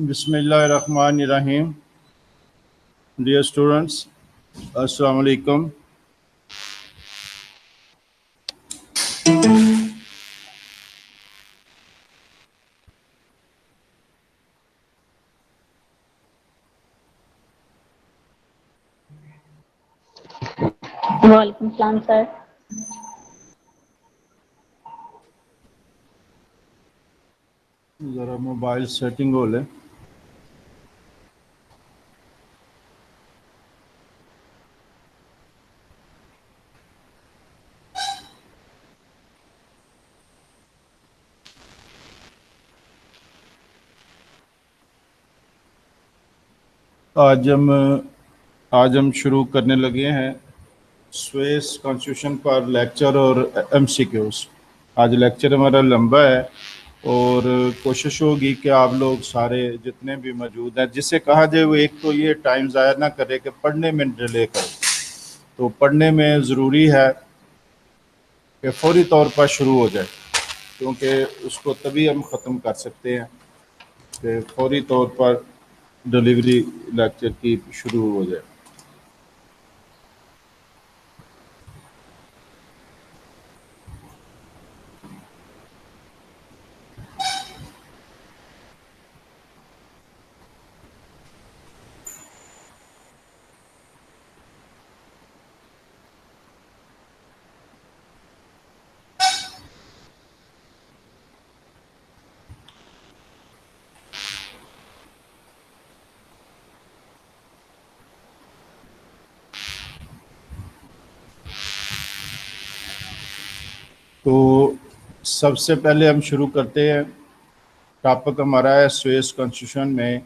बिस्मिल्लाहिर्रहमानिर्रहीम। Dear students, अस्सलाम वालेकुम। वालेकुम सलाम सर। ज़रा मोबाइल सेटिंग हो ले। आज हम शुरू करने लगे हैं स्विस कॉन्स्टिट्यूशन पर लेक्चर और एमसीक्यूज। आज लेक्चर हमारा लंबा है और कोशिश होगी कि आप लोग सारे जितने भी मौजूद हैं, जिसे कहा जाए वो एक तो ये टाइम ज़ाया ना करे कि पढ़ने में डिले करे। तो पढ़ने में ज़रूरी है कि फौरी तौर पर शुरू हो जाए, क्योंकि उसको तभी हम ख़त्म कर सकते हैं कि फौरी तौर पर डिलीवरी लेक्चर की शुरू हो जाए। तो सबसे पहले हम शुरू करते हैं। टॉपिक हमारा है स्विस कॉन्स्टिट्यूशन में।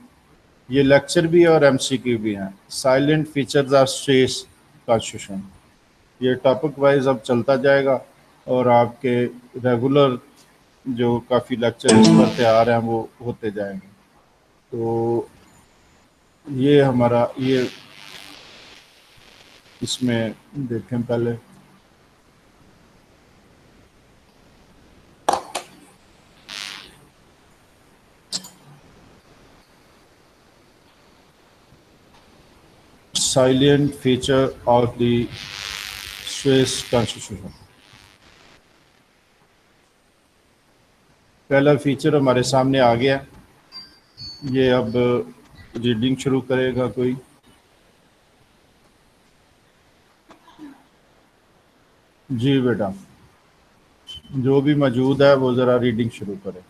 ये लेक्चर भी और एमसीक्यू भी हैं। Salient features of Swiss constitution, ये टॉपिक वाइज अब चलता जाएगा और आपके रेगुलर जो काफ़ी लेक्चर इस पर तैयार हैं वो होते जाएंगे। तो ये हमारा ये इसमें देखें पहले। Silent feature of the Swiss constitution. पहला फीचर हमारे सामने आ गया। ये अब रीडिंग शुरू करेगा कोई। जी बेटा, जो भी मौजूद है वो ज़रा रीडिंग शुरू करे।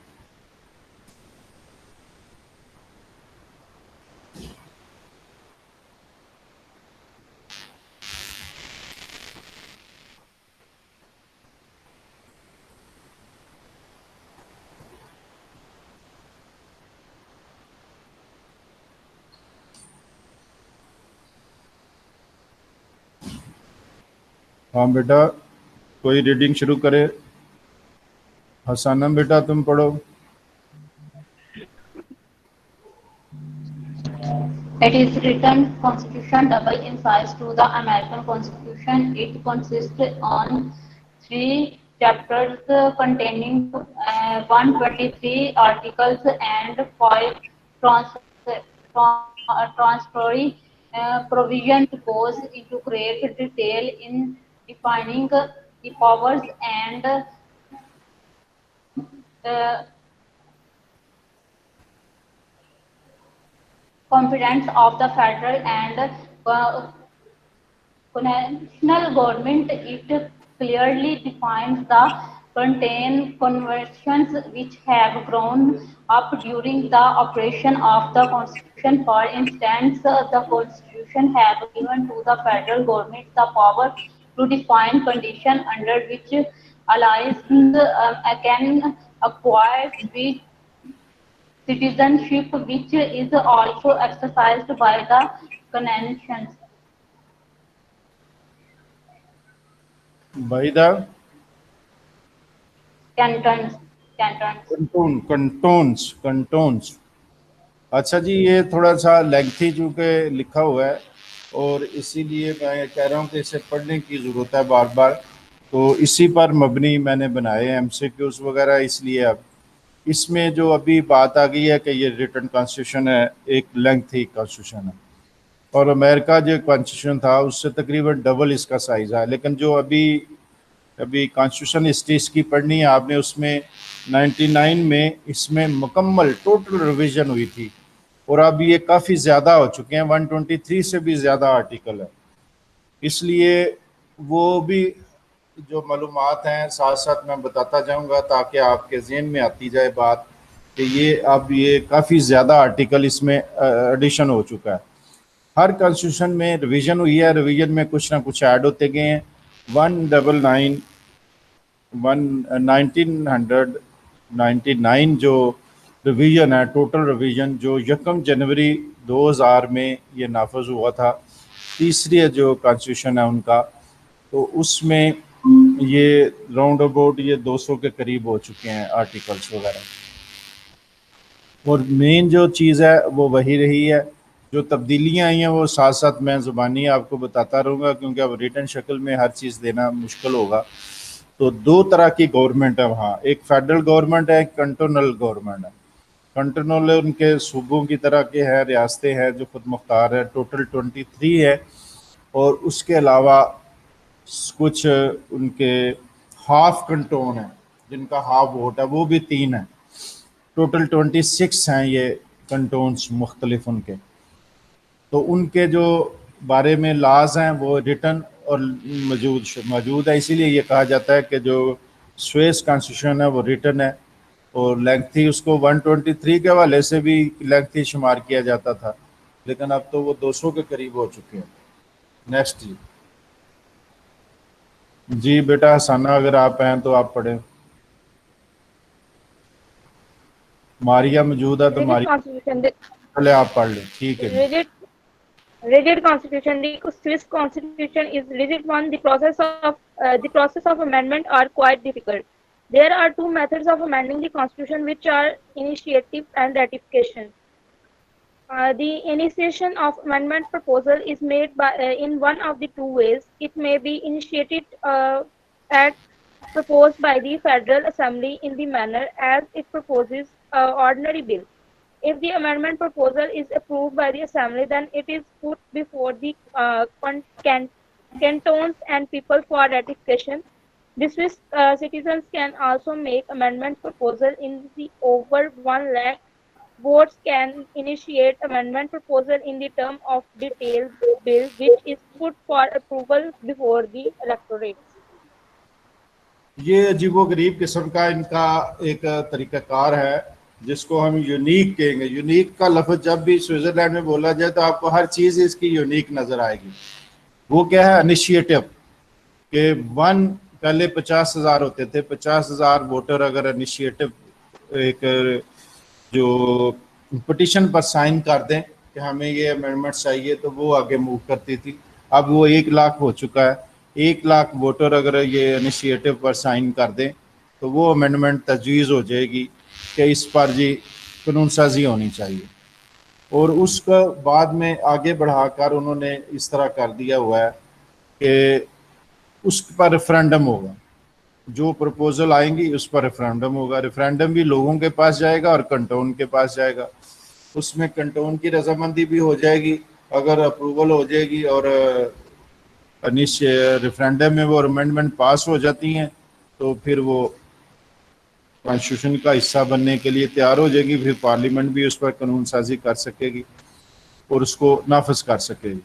हाँ बेटा, कोई रीडिंग शुरू करे। हसानम बेटा तुम पढ़ो। It is written Constitution double in size to the American Constitution. It consists on 3 chapters containing 123 articles and 5 transitory provisions goes into great detail in defining the powers and competence of the federal and national government. It clearly defines the conventions which have grown up during the operation of the Constitution. For instance, the Constitution have given to the federal government the power to define conditions under which allies can acquire citizenship, which is also exercised by the conventions. भाई दा Cantons, cantons. कंटोन्स। अच्छा जी, ये थोड़ा सा lengthy चूँकि लिखा हुआ है और इसीलिए मैं कह रहा हूँ कि इसे पढ़ने की ज़रूरत है बार बार। तो इसी पर मबनी मैंने बनाए हैं एमसीक्यूज वगैरह, इसलिए अब इसमें जो अभी बात आ गई है कि ये रिटन कॉन्स्टिट्यूशन है, एक लेंथी कॉन्स्टिट्यूशन है, और अमेरिका जो कॉन्स्टिट्यूशन था उससे तकरीबन डबल इसका साइज़ है। लेकिन जो अभी अभी कॉन्स्टिट्यूशन हिस्ट्री इसकी पढ़नी है आपने, उसमें 99 में इसमें मुकम्मल टोटल रिवीजन हुई थी, और अब ये काफ़ी ज़्यादा हो चुके हैं, 123 से भी ज़्यादा आर्टिकल है। इसलिए वो भी जो मालूमात हैं साथ साथ मैं बताता जाऊंगा ताकि आपके ज़हन में आती जाए बात कि ये अब ये काफ़ी ज़्यादा आर्टिकल इसमें एडिशन हो चुका है। हर कॉन्स्टिट्यूशन में रिवीजन हुई है, रिवीजन में कुछ ना कुछ ऐड होते गए हैं। 1999 जो रिवीजन है, टोटल रिवीजन जो 1 जनवरी 2000 में ये नाफज हुआ था, तीसरी जो कॉन्स्टिट्यूशन है उनका, तो उसमें ये राउंड अबाउट ये 200 के करीब हो चुके हैं आर्टिकल्स वगैरह। और मेन जो चीज़ है वो वही रही है, जो तब्दीलियाँ आई हैं वो साथ साथ मैं ज़ुबानी आपको बताता रहूँगा, क्योंकि अब रिटन शक्ल में हर चीज़ देना मुश्किल होगा। तो 2 तरह की गवर्नमेंट है वहाँ, एक फेडरल गवर्नमेंट है, एक कंटोनल गवर्नमेंट है। कंटोनल उनके सूबों की तरह के हैं, रियासतें हैं जो खुद मुख्तार है, टोटल 23 है, और उसके अलावा कुछ उनके हाफ कंटोन है जिनका हाफ वोट है, वो भी 3 है। टोटल 26 हैं ये कंटोन्स मुख्तलिफ उनके। तो उनके जो बारे में लाज हैं वो रिटन और मौजूद है, इसीलिए ये कहा जाता है कि जो स्वेस कॉन्स्टिट्यूशन है वो रिटन है, और लेंथी उसको 123 के हवाले से भी लेंथी शुमार किया जाता था, लेकिन अब तो वो 200 के करीब हो चुके हैं। नेक्स्ट जी। जी बेटा हसाना, अगर आप हैं तो आप पढ़ें। मारिया मौजूद है तो rigid मारिया constitution पहले आप पढ़ लें, ठीक है जी। rigid constitution, the Swiss constitution is rigid one. The process of amendment are quite difficult. There are 2 methods of amending the constitution, which are initiative and ratification. The initiation of amendment proposal is made by in one of the 2 ways. It may be initiated at proposed by the Federal Assembly in the manner as it proposes ordinary bill. If the amendment proposal is approved by the Assembly, then it is put before the cantons and people for ratification. The Swiss citizens can also make amendment proposal in the over 1 lakh votes can initiate amendment proposal in the term of detailed bill, which is put for approval before the electorate. ये अजीबोगरीब किस्म का इनका एक तरीक़ाकार है जिसको हम unique कहेंगे। यूनिक का लफ्ज़ जब भी स्विट्ज़रलैंड में बोला जाए तो आपको हर चीज़ इसकी यूनिक नज़र आएगी। वो क्या है? इनिशिएटिव के पहले 50,000 होते थे, 50,000 वोटर अगर इनिशिएटिव एक जो पिटिशन पर साइन कर दें कि हमें ये अमेंडमेंट चाहिए तो वो आगे मूव करती थी। अब वो 1 लाख हो चुका है। 1 लाख वोटर अगर ये इनिशिएटिव पर साइन कर दें तो वो अमेंडमेंट तजवीज़ हो जाएगी कि इस पर जी कानून साजी होनी चाहिए। और उसका बाद में आगे बढ़ाकर उन्होंने इस तरह कर दिया हुआ है कि उस पर रेफरेंडम होगा, जो प्रपोजल आएंगी उस पर रेफरेंडम होगा। रेफरेंडम भी लोगों के पास जाएगा और कंटोन के पास जाएगा। उसमें कंटोन की रजामंदी भी हो जाएगी अगर अप्रूवल हो जाएगी, और रेफरेंडम में वो अमेंडमेंट पास हो जाती हैं तो फिर वो कॉन्स्टिट्यूशन का हिस्सा बनने के लिए तैयार हो जाएगी। फिर पार्लियामेंट भी उस पर कानून साजी कर सकेगी और उसको नाफज कर सकेगी।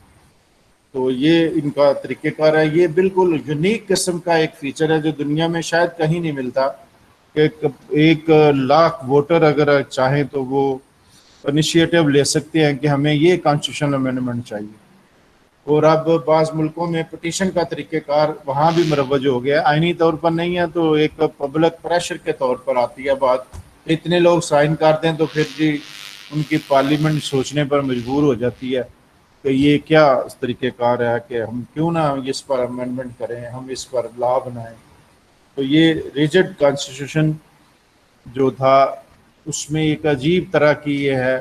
तो ये इनका तरीक़ेकार है। ये बिल्कुल यूनिक किस्म का एक फीचर है जो दुनिया में शायद कहीं नहीं मिलता कि 1 लाख वोटर अगर चाहें तो वो इनिशिएटिव ले सकते हैं कि हमें ये कॉन्स्टिट्यूशन अमेंडमेंट चाहिए। और अब बाज़ मुल्कों में पिटीशन का तरीक़ेकार वहाँ भी मरवज हो गया। आइनी तौर पर नहीं है तो एक पब्लिक प्रेशर के तौर पर आती है बात। इतने लोग साइन कर दें तो फिर जी उनकी पार्लियामेंट सोचने पर मजबूर हो जाती है कि ये क्या तरीक़ेकार है कि हम क्यों ना इस पर अमेंडमेंट करें, हम इस पर लॉ बनाएं। तो ये रिजिड कॉन्स्टिट्यूशन जो था उसमें एक अजीब तरह की ये है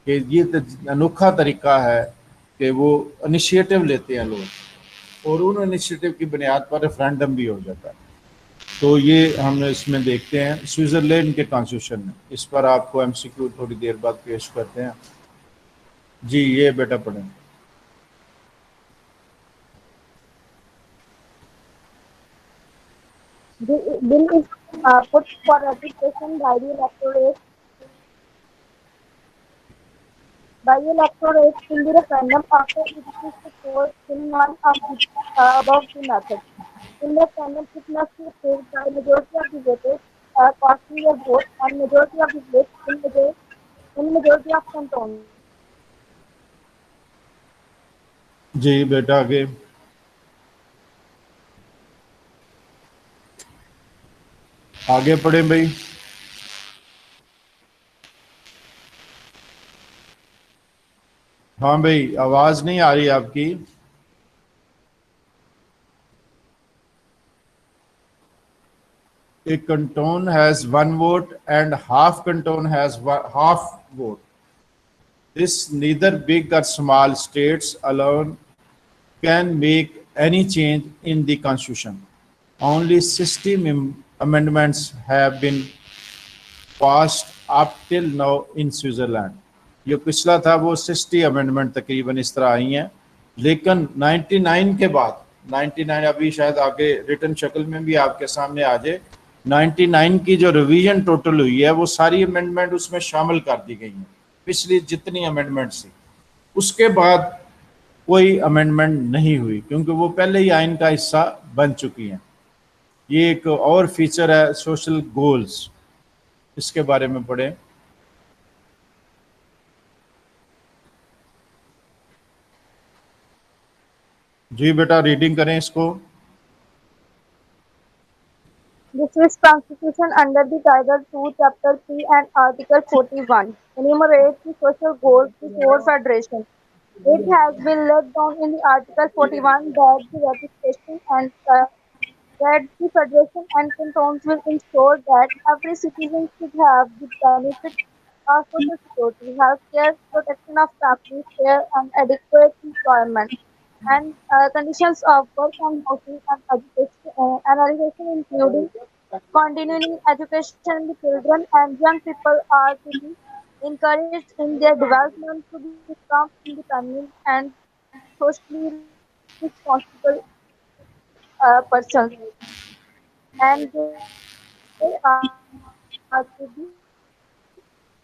कि ये अनोखा तरीका है कि वो इनिशिएटिव लेते हैं लोग और उन इनिशिएटिव की बुनियाद पर रेफरेंडम भी हो जाता है। तो ये हम इसमें देखते हैं स्विट्जरलैंड के कॉन्स्टिट्यूशन में। इस पर आपको एमसीक्यू थोड़ी देर बाद पेश करते हैं। जी ये बेटा पढ़ें। The bill is put for ratification by the electorate in the referendum after it is proposed in one of the above two methods. In the referendum, it must be approved by majority of the voters casting their vote and majority of the votes in majority of cantons. जी बेटा आगे। आगे पढ़ें भाई। हाँ भाई आवाज नहीं आ रही आपकी। A canton has one vote and half canton has half vote. This neither big or small states alone can make any change in the constitution. Only 60 amendments have been passed up till now in Switzerland. जो पिछला था वो 60 amendment तकरीबन इस तरह आई हैं, लेकिन 99 के बाद 99 अभी शायद आगे रिटर्न शक्ल में भी आपके सामने आ जाए। 99 की जो रिवीजन टोटल हुई है वो सारी अमेंडमेंट उसमें शामिल कर दी गई हैं, पिछली जितनी अमेंडमेंट थी। उसके बाद कोई अमेंडमेंट नहीं हुई क्योंकि वो पहले ही आइन का हिस्सा बन चुकी हैं। ये एक और फीचर है सोशल गोल्स, इसके बारे में पढ़ें। जी बेटा रीडिंग करें इसको। The Swiss Constitution under the Title II, Chapter 3 and Article 41 enumerates the social goals before federation. It has been laid down in the Article 41 that the ratification and that the federation and cantons will ensure that every citizen should have the benefit of social security, health care, protection of families, fair and adequate employment, and conditions of work and housing and education, including continuing education. The children and young people are to be encouraged in their development to become independent and socially responsible persons, and they are to be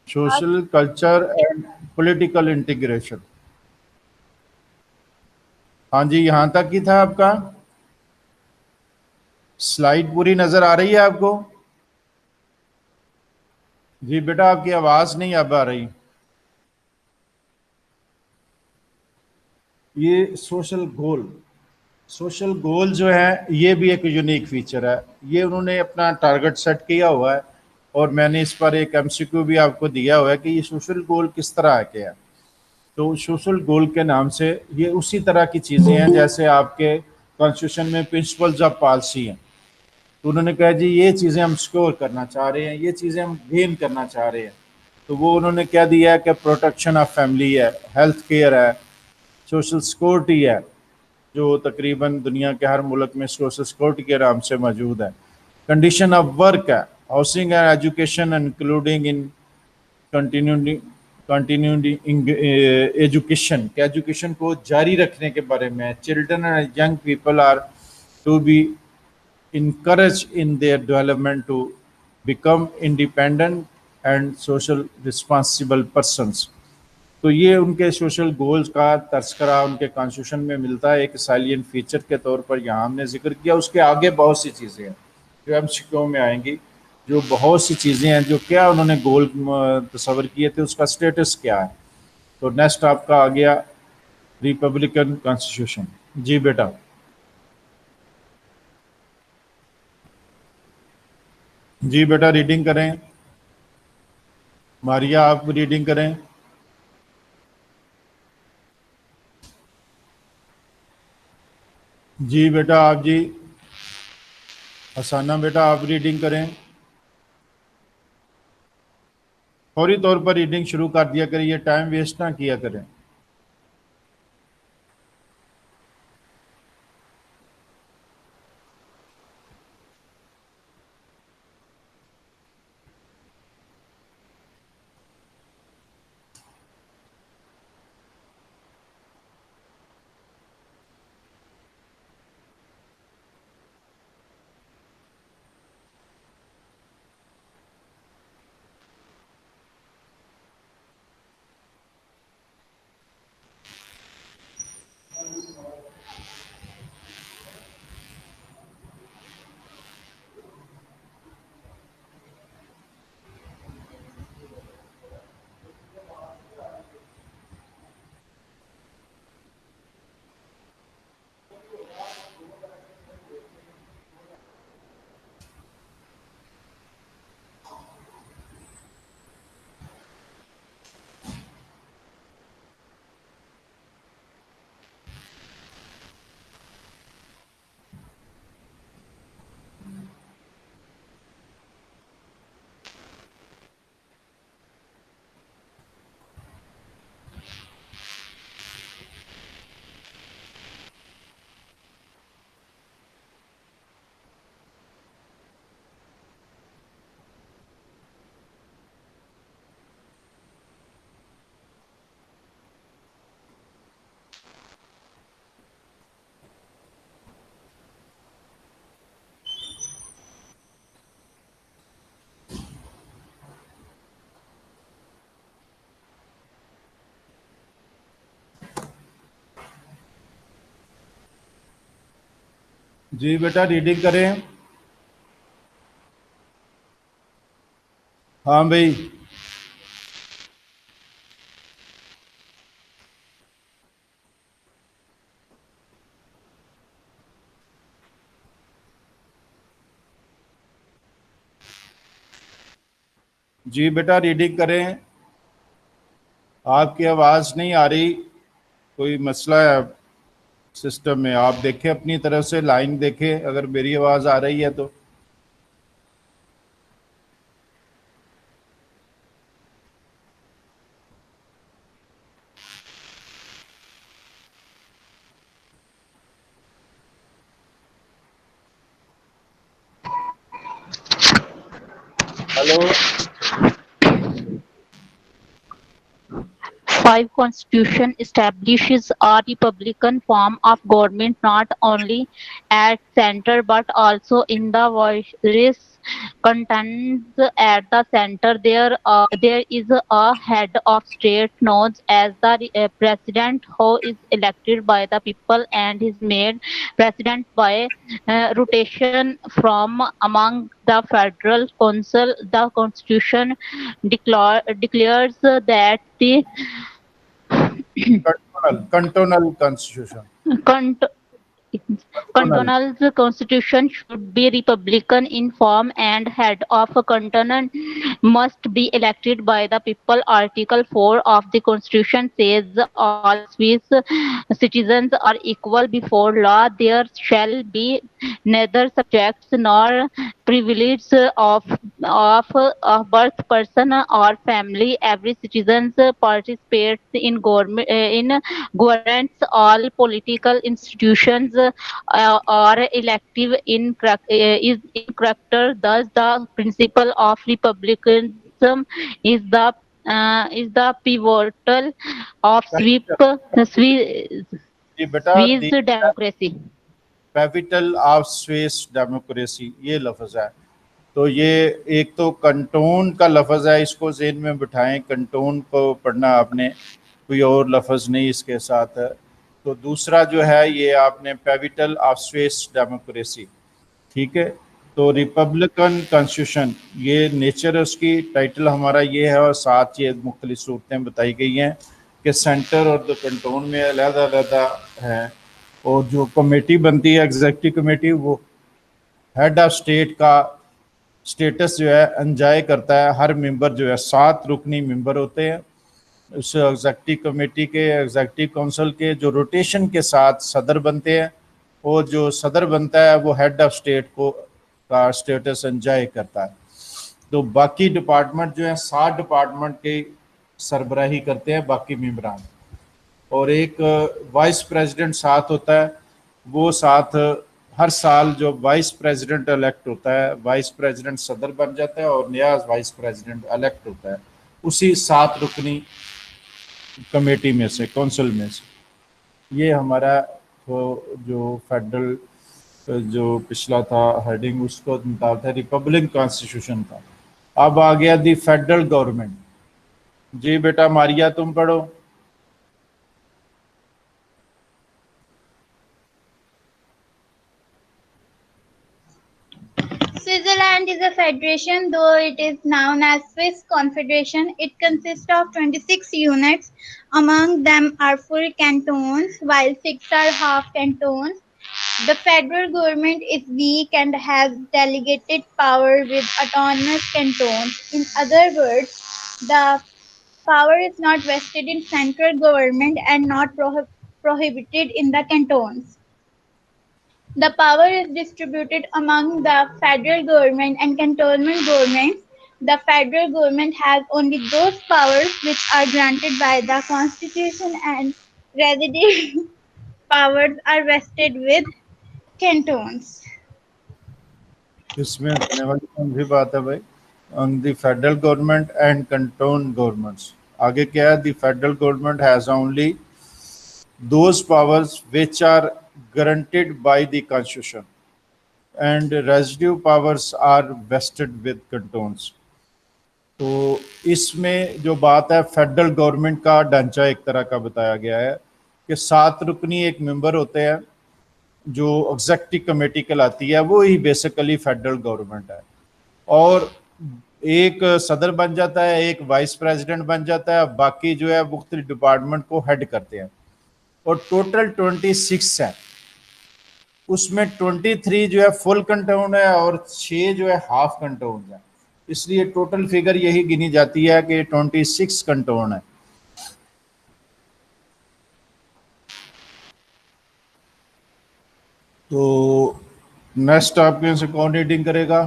social culture and political integration. हाँ जी यहाँ तक ही था आपका। Slide पूरी नजर आ रही है आपको? जी बेटा आपकी आवाज नहीं अब आ रही। ये सोशल गोल जो है ये भी एक यूनिक फीचर है। ये उन्होंने अपना टारगेट सेट किया हुआ है और मैंने इस पर एक एमसीक्यू भी आपको दिया हुआ है कि ये सोशल गोल किस तरह के है। तो सोशल गोल के नाम से ये उसी तरह की चीज़ें हैं जैसे आपके कॉन्स्टिट्यूशन में प्रिंसिपल्स ऑफ पॉलिसी हैं। तो उन्होंने कहा जी ये चीज़ें हम स्कोर करना चाह रहे हैं, ये चीज़ें हम गेन करना चाह रहे हैं। तो वो उन्होंने क्या दिया है कि प्रोटेक्शन ऑफ फैमिली है, हेल्थ केयर है, सोशल सिक्योरिटी है, जो तकरीबन दुनिया के हर मुल्क में सोशल सिक्योरिटी के नाम से मौजूद है। कंडीशन ऑफ वर्क है, housing and education including in continued education के एजुकेशन को जारी रखने के बारे में। Children and young people are to be encouraged in their development to become independent and social responsible persons। तो ये उनके सोशल गोल्स का तस्करा उनके कॉन्स्टिट्यूशन में मिलता है एक साइलिएंट फीचर के तौर पर, यहाँ हमने जिक्र किया। उसके आगे बहुत सी चीज़ें हैं जो एमसीक्यू में आएंगी, जो बहुत सी चीज़ें हैं जो क्या उन्होंने गोल तस्वर किए थे, उसका स्टेटस क्या है। तो नेक्स्ट आपका आ गया रिपब्लिकन कॉन्स्टिट्यूशन। जी बेटा जी बेटा रीडिंग करें। मारिया आप रीडिंग करें। जी बेटा आप जी। हसाना बेटा आप रीडिंग करें। फौरी तौर पर रीडिंग शुरू कर दिया करें, ये टाइम वेस्ट ना किया करें। जी बेटा रीडिंग करें। हाँ भाई। जी बेटा रीडिंग करें। आपकी आवाज़ नहीं आ रही, कोई मसला है सिस्टम में? आप देखें अपनी तरफ से, लाइन देखें, अगर मेरी आवाज़ आ रही है तो। Hello. 5 Constitution establishes a republican form of government not only at center but also in the various cantons. At the center, there is a head of state known as the president, who is elected by the people and is made president by rotation from among the federal council. The constitution declares that the cantonal constitution. Cont- cantonal. Cantonal's constitution should be republican in form and head of a canton must be elected by the people. Article 4 of the constitution says all Swiss citizens are equal before law. There shall be neither subjects nor privileges of birth, person or family. Every citizen participates in government in governance. All political institutions are elective is in character. Thus, the principle of republicanism is the pivotal of जी बेटा Swiss democracy. Capital of Swiss democracy, ये लफ्ज़ है। तो ये एक तो कंटोन का लफ्ज़ है, इसको ज़हन में बिठाएं, कंटोन को पढ़ना आपने, कोई और लफ्ज़ नहीं इसके साथ है। तो दूसरा जो है ये आपने कैपिटल ऑफ स्विस डेमोक्रेसी, ठीक है। तो रिपब्लिकन कॉन्स्टिट्यूशन, ये नेचर है उसकी, टाइटल हमारा ये है, और साथ ये मुख्तलिफ सूरतें बताई गई हैं कि सेंटर और द कंटोन में अलग-अलग है। और जो कमेटी बनती है एग्जीक्यूटिव कमेटी, वो हेड ऑफ स्टेट का स्टेटस जो है एंजॉय करता है। हर मेंबर जो है 7 रुकनी मेंबर होते हैं उस एग्जीक्यूटिव कमेटी के, एग्जीक्यूटिव काउंसिल के, जो रोटेशन के साथ सदर बनते हैं, और जो सदर बनता है वो हेड ऑफ स्टेट को का स्टेटस एंजॉय करता है। तो बाकी डिपार्टमेंट जो है 7 डिपार्टमेंट के सरबराही करते हैं बाकी मेंबरान, और एक वाइस प्रेसिडेंट साथ होता है। वो साथ हर साल जो वाइस प्रेसिडेंट इलेक्ट होता है, वाइस प्रेसिडेंट सदर बन जाता है और नया वाइस प्रेसिडेंट इलेक्ट होता है उसी 7 रुकनी कमेटी में से, काउंसिल में से। ये हमारा तो जो फेडरल जो पिछला था हेडिंग, उसको निकाल था रिपब्लिक कॉन्स्टिट्यूशन था। अब आ गया दी फेडरल गवर्नमेंट। जी बेटा मारिया तुम पढ़ो। Switzerland is a federation, though it is known as Swiss Confederation. It consists of 26 units. Among them are full cantons, while 6 are half cantons. The federal government is weak and has delegated power with autonomous cantons. In other words, the power is not vested in central government and not prohibited in the cantons. The power is distributed among the federal government and cantonment governments. The federal government has only those powers which are granted by the constitution, and residual powers are vested with cantons. इसमें होने वाली कौन सी बात है भाई? On the federal government and canton governments, आगे क्या है? The federal government has only those powers which are guaranteed by the constitution and residue powers are vested with cantons. तो इसमें जो बात है फेडरल गवर्नमेंट का ढांचा एक तरह का बताया गया है कि 7 रुकनी एक मेंबर होते हैं, जो एग्जेक्टिव कमेटी कहलाती है वो ही बेसिकली फेडरल गवर्नमेंट है, और एक सदर बन जाता है, एक वाइस प्रेसिडेंट बन जाता है, बाकी जो है मुख्तलिफ डिपार्टमेंट को हेड करते हैं, और टोटल 26 है। उसमें 23 जो है फुल कंटाउन है और 6 जो है हाफ कंटाउन है, इसलिए टोटल फिगर यही गिनी जाती है कि 26 कंटाउन है। तो नेक्स्ट आपके में से कौन रीडिंग करेगा?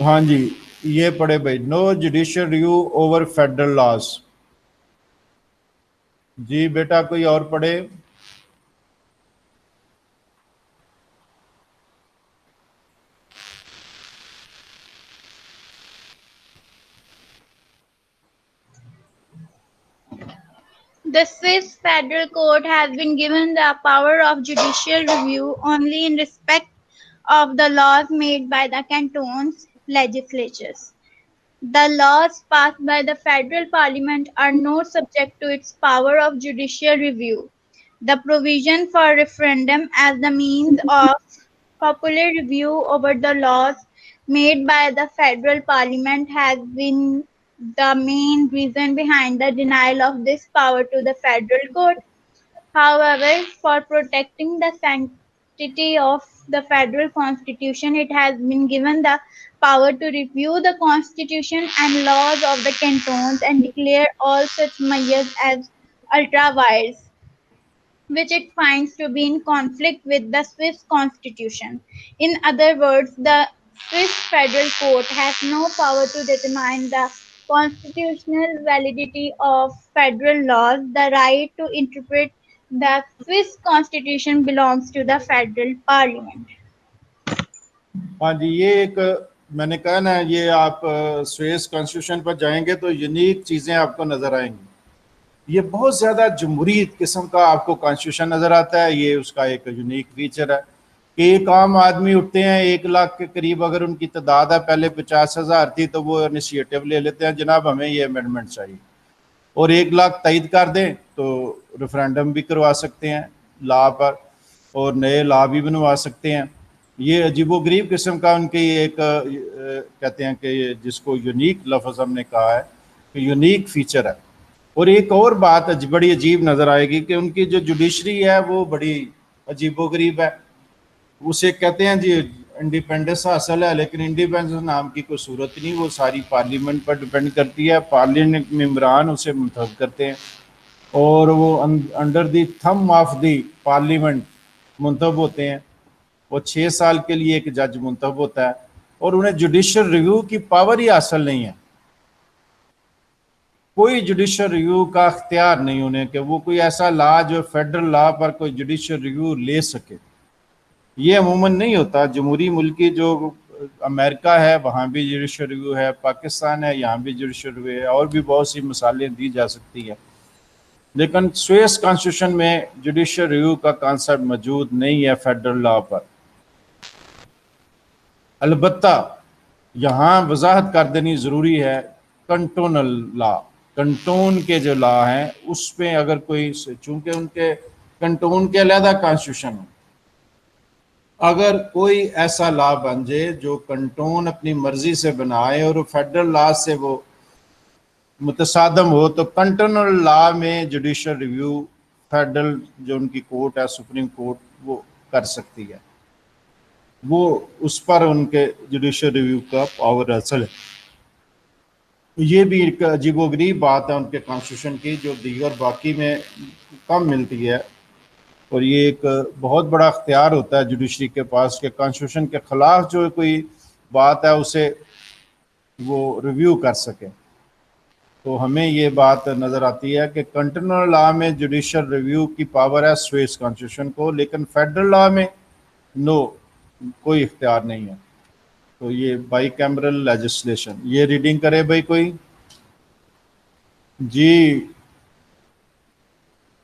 हाँ जी, ये पढ़े भाई। No judicial review over federal laws. जी बेटा कोई और पढ़े? The Swiss Federal Court has been given the power of judicial review only in respect of the laws made by the canton's legislatures. The laws passed by the federal parliament are not subject to its power of judicial review. The provision for referendum as the means of popular review over the laws made by the federal parliament has been the main reason behind the denial of this power to the federal court. However, for protecting the sanctity of the federal constitution, it has been given the power to review the constitution and laws of the cantons and declare all such measures as ultra vires which it finds to be in conflict with the Swiss constitution. In other words, the Swiss federal court has no power to determine the constitutional validity of federal laws. The right to interpret the Swiss constitution belongs to the federal parliament. हाँ जी, ये एक मैंने कहा ना, ये आप Swiss constitution पर जाएंगे तो यूनिक चीज़ें आपको नज़र आएंगी। ये बहुत ज़्यादा जमहूरी किस्म का आपको कॉन्स्टिट्यूशन नज़र आता है, ये उसका एक यूनिक फीचर है कि एक आम आदमी उठते हैं 1 लाख के करीब, अगर उनकी तादाद है, पहले 50,000 थी, तो वो इनिशिएटिव ले लेते हैं, जनाब हमें ये अमेंडमेंट चाहिए, और 1 लाख तइद कर दें तो रेफरेंडम भी करवा सकते हैं लॉ पर, और नए लॉ भी बनवा सकते हैं। ये अजीबोगरीब किस्म का उनकी एक कहते हैं कि जिसको यूनिक लफ्ज़ हमने कहा है कि यूनिक फीचर है। और एक और बात बड़ी अजीब नज़र आएगी कि उनकी जो जुडिशरी है वो बड़ी अजीबोगरीब है। उसे कहते हैं जी इंडिपेंडेंस हासिल है, लेकिन इंडिपेंडेंस नाम की कोई सूरत नहीं, वो सारी पार्लियामेंट पर डिपेंड करती है। पार्लियामेंट मेंबरान उसे मुंतखब करते हैं और वो under the thumb of the parliament मुंतखब होते हैं। वो 6 साल के लिए एक जज मुंतखब होता है और उन्हें जुडिशियल रिव्यू की पावर ही हासिल नहीं है, कोई जुडिशियल रिव्यू का अख्तियार नहीं उन्हें कि वो कोई ऐसा लॉ जो फेडरल लॉ पर कोई जुडिशियल रिव्यू ले सके। ये अमूमन नहीं होता। जमहूरी मुल्की जो अमेरिका है वहाँ भी जुडिशियल रिव्यू है, पाकिस्तान है यहाँ भी जुडिशियल रिव्यू है, और भी बहुत सी मिसालें दी जा सकती है, लेकिन स्विस कॉन्स्टिट्यूशन में जुडिशियल रिव्यू का कॉन्सेप्ट मौजूद नहीं है फेडरल लॉ पर। अलबत्ता यहाँ वजाहत कर देनी ज़रूरी है, कंटोनल लॉ, कंटोन के जो लॉ हैं उस पर अगर कोई, चूँकि उनके कंटोन के अलहदा कॉन्स्टिट्यूशन है, अगर कोई ऐसा लॉ बन जाए जो कंटोन अपनी मर्जी से बनाए और फेडरल लॉ से वो मुतसादम हो, तो कंटोनल लॉ में जुडिशियल रिव्यू फेडरल जो उनकी कोर्ट है, सुप्रीम कोर्ट, वो कर सकती है, वो उस पर उनके जुडिशियल रिव्यू का पावर हासिल है। ये भी एक अजीबोगरीब बात है उनके कॉन्स्टिट्यूशन की, जो दीगर बाकी में कम मिलती है, और ये एक बहुत बड़ा अख्तियार होता है जुडिशरी के पास कि कॉन्स्टिट्यूशन के ख़िलाफ़ जो कोई बात है उसे वो रिव्यू कर सके। तो हमें ये बात नज़र आती है कि कंटोनल लॉ में जुडिशियल रिव्यू की पावर है स्विस कॉन्स्टिट्यूशन को, लेकिन फेडरल लॉ में नो, कोई इख्तियार नहीं है। तो ये बाई कैमरल लेजिस्लेशन, ये रीडिंग करे भाई कोई? जी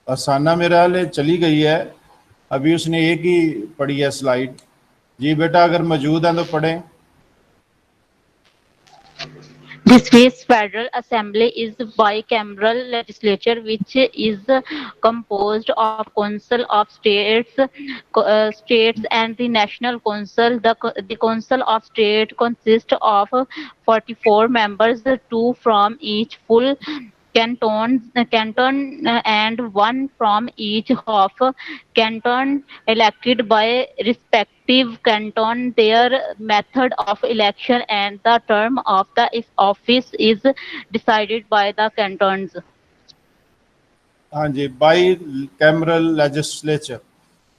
असाना मेरा हाल चली गई है, अभी उसने एक ही पढ़ी है स्लाइड। जी बेटा अगर मौजूद है तो पढ़ें। The Swiss Federal Assembly is a bicameral legislature which is composed of Council of States and the National Council. The Council of State consists of 44 members, two from each full canton and one from each half canton, elected by respective canton. Their method of election and the term of the office is decided by the cantons. हाँ जी, by cameral legislature,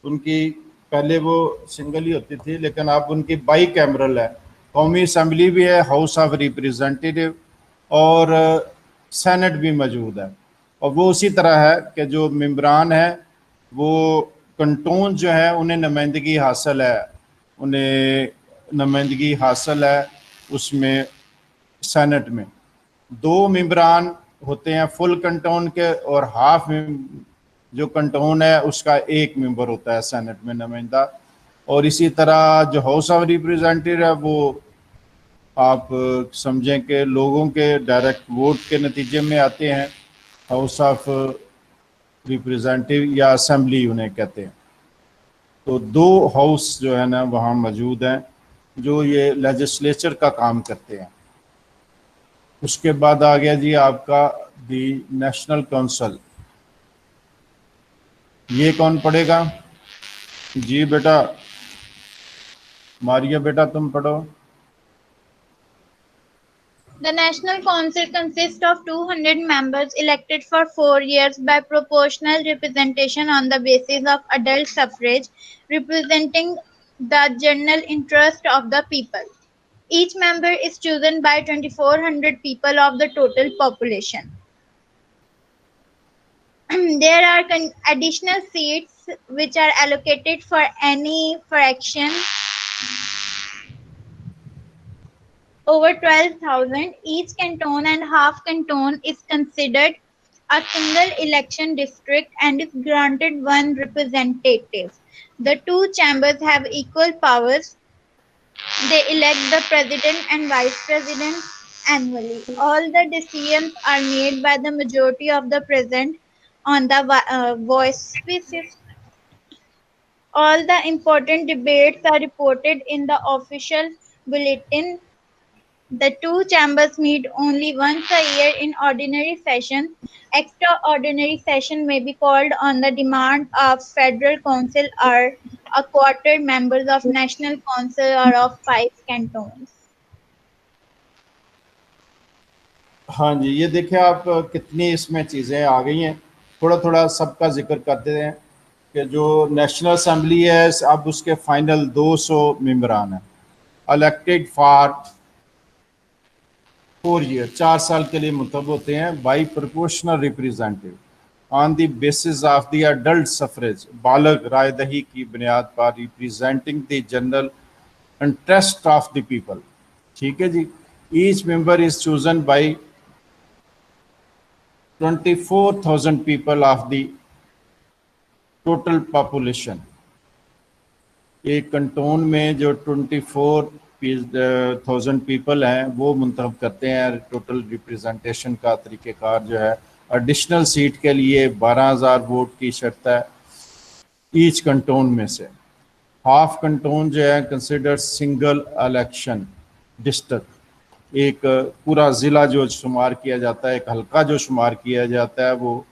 उनकी पहले वो single ही होती थी, लेकिन अब उनकी by cameral है। कौमी असम्बली भी है, हाउस ऑफ रिप्रेजेंटेटिव, और सेनेट भी मौजूद है। और वो उसी तरह है कि जो मेंबरान है वो कंटोन जो है उन्हें नुमाइंदगी हासिल है उसमें सेनेट में। दो मेंबरान होते हैं फुल कंटोन के, और हाफ जो कंटोन है उसका एक मेंबर होता है सेनेट में नुमाइंदा। और इसी तरह जो हाउस ऑफ रिप्रेजेंटेटिव है वो आप समझें कि लोगों के डायरेक्ट वोट के नतीजे में आते हैं। हाउस ऑफ रिप्रेजेंटेटिव या असेंबली उन्हें कहते हैं। तो दो हाउस जो है ना वहाँ मौजूद हैं जो ये लेजिस्लेचर का काम करते हैं। उसके बाद आ गया जी आपका दी नेशनल काउंसिल। ये कौन पढ़ेगा? जी बेटा, मारिया बेटा तुम पढ़ो। The National Council consists of 200 members elected for 4 years by proportional representation on the basis of adult suffrage, representing the general interest of the people. Each member is chosen by 2,400 people of the total population. There are additional seats which are allocated for any fraction over 12,000. Each canton and half canton is considered a single election district and is granted one representative. The two chambers have equal powers. They elect the president and vice president annually. All the decisions are made by the majority of the present on the voice basis. All the important debates are reported in the official bulletin. The two chambers meet only once a year in ordinary session. Extraordinary session may be called on the demand of Federal Council or a quarter members of National Council or of 5 cantons. हाँ जी, ये देखिए आप कितनी इसमें चीज़ें आ गई हैं। थोड़ा थोड़ा सबका जिक्र करते हैं कि जो नेशनल असेंबली है अब उसके फाइनल 200 मेंबरान हैं, इलेक्टेड फॉर 4 ईयर, 4 साल के लिए मुंतब होते हैं by proportional representative on the basis of the adult suffrage, बालग राय दही की बुनियाद पर, representing the general interest of the people. ठीक है जी। Each member is chosen by 24,000 people of the total population. एक कंटोन में जो 24,000 पीपल हैं वो मुंतखब करते हैं। टोटल रिप्रेजेंटेशन का तरीक़ेकार जो है, एडिशनल सीट के लिए 12,000 वोट की शर्त है ईच कंटोन में से। हाफ कंटोन जो है कंसिडर सिंगल इलेक्शन डिस्ट्रिक्ट, एक पूरा ज़िला जो शुमार किया जाता है, एक हल्का जो शुमार किया जाता है, वो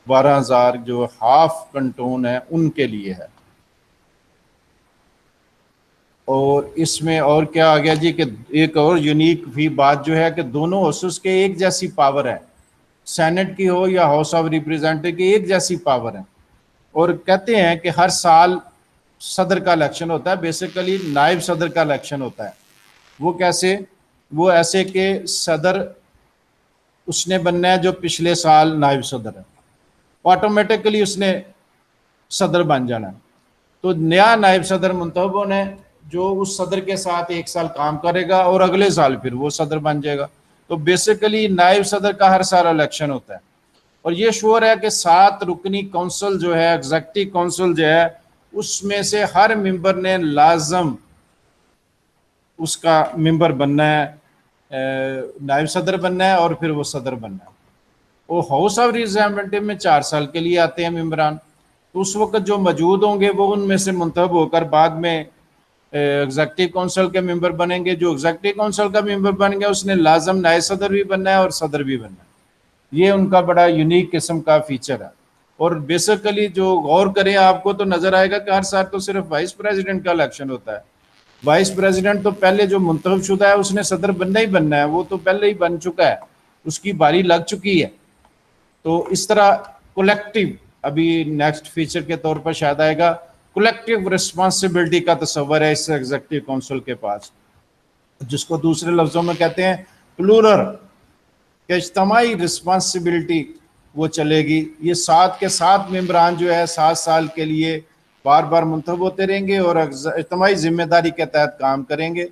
12,000 जो हाफ कंटोन है उनके लिए है। और इसमें और क्या आ गया जी कि एक और यूनिक भी बात जो है कि दोनों हाउसेस के एक जैसी पावर है, सेनेट की हो या हाउस ऑफ रिप्रेजेंटेटिव की एक जैसी पावर है। और कहते हैं कि हर साल सदर का इलेक्शन होता है, बेसिकली नायब सदर का इलेक्शन होता है। वो कैसे? वो ऐसे कि सदर उसने बनना है जो पिछले साल नायब सदर है, ऑटोमेटिकली उसने सदर बन जाना है। तो नया नायब सदर मुंतखब होना है जो उस सदर के साथ 1 साल काम करेगा और अगले साल फिर वो सदर बन जाएगा। तो बेसिकली नायब सदर का हर साल इलेक्शन होता है। और ये श्योर है कि 7 रुकनी काउंसिल जो है, एग्जेक्टिव काउंसिल जो है, उसमें से हर मेंबर ने लाजम उसका मेंबर बनना है नायब सदर बनना है और फिर वो सदर बनना है। वो हाउस ऑफ रिप्रेजेंटेटिव में 4 साल के लिए आते हैं मेम्बरान, तो उस वक्त जो मौजूद होंगे वो उनमें से मुंतखब होकर बाद में एग्जेक्टिव काउंसिल के मेंबर बनेंगे। जो एग्जेक्टिव काउंसिल का मेंबर बन गया उसने लाजम नायब सदर भी बनना है और सदर भी बनना है। ये उनका बड़ा यूनिक किस्म का फीचर है। और बेसिकली जो गौर करें आपको तो नजर आएगा कि हर साल तो सिर्फ वाइस प्रेसिडेंट का इलेक्शन होता है। वाइस प्रेसिडेंट तो पहले जो मुंतखब शुदा है उसने सदर बनना ही बनना है, वो तो पहले ही बन चुका है, उसकी बारी लग चुकी है। तो इस तरह कलेक्टिव, अभी नेक्स्ट फीचर के तौर पर शायद आएगा, कलेक्टिव रिस्पॉन्सिबिलिटी का तस्वर है इस एग्जीक्यूटिव काउंसिल के पास, जिसको दूसरे लफ्जों में कहते हैं प्लूरल, कि इज्तिमाई रिस्पॉन्सिबिलिटी वो चलेगी। ये 7 के 7 मेंबरान जो है 7 साल के लिए बार बार मुंतखब होते रहेंगे और इज्तिमाई जिम्मेदारी के तहत काम करेंगे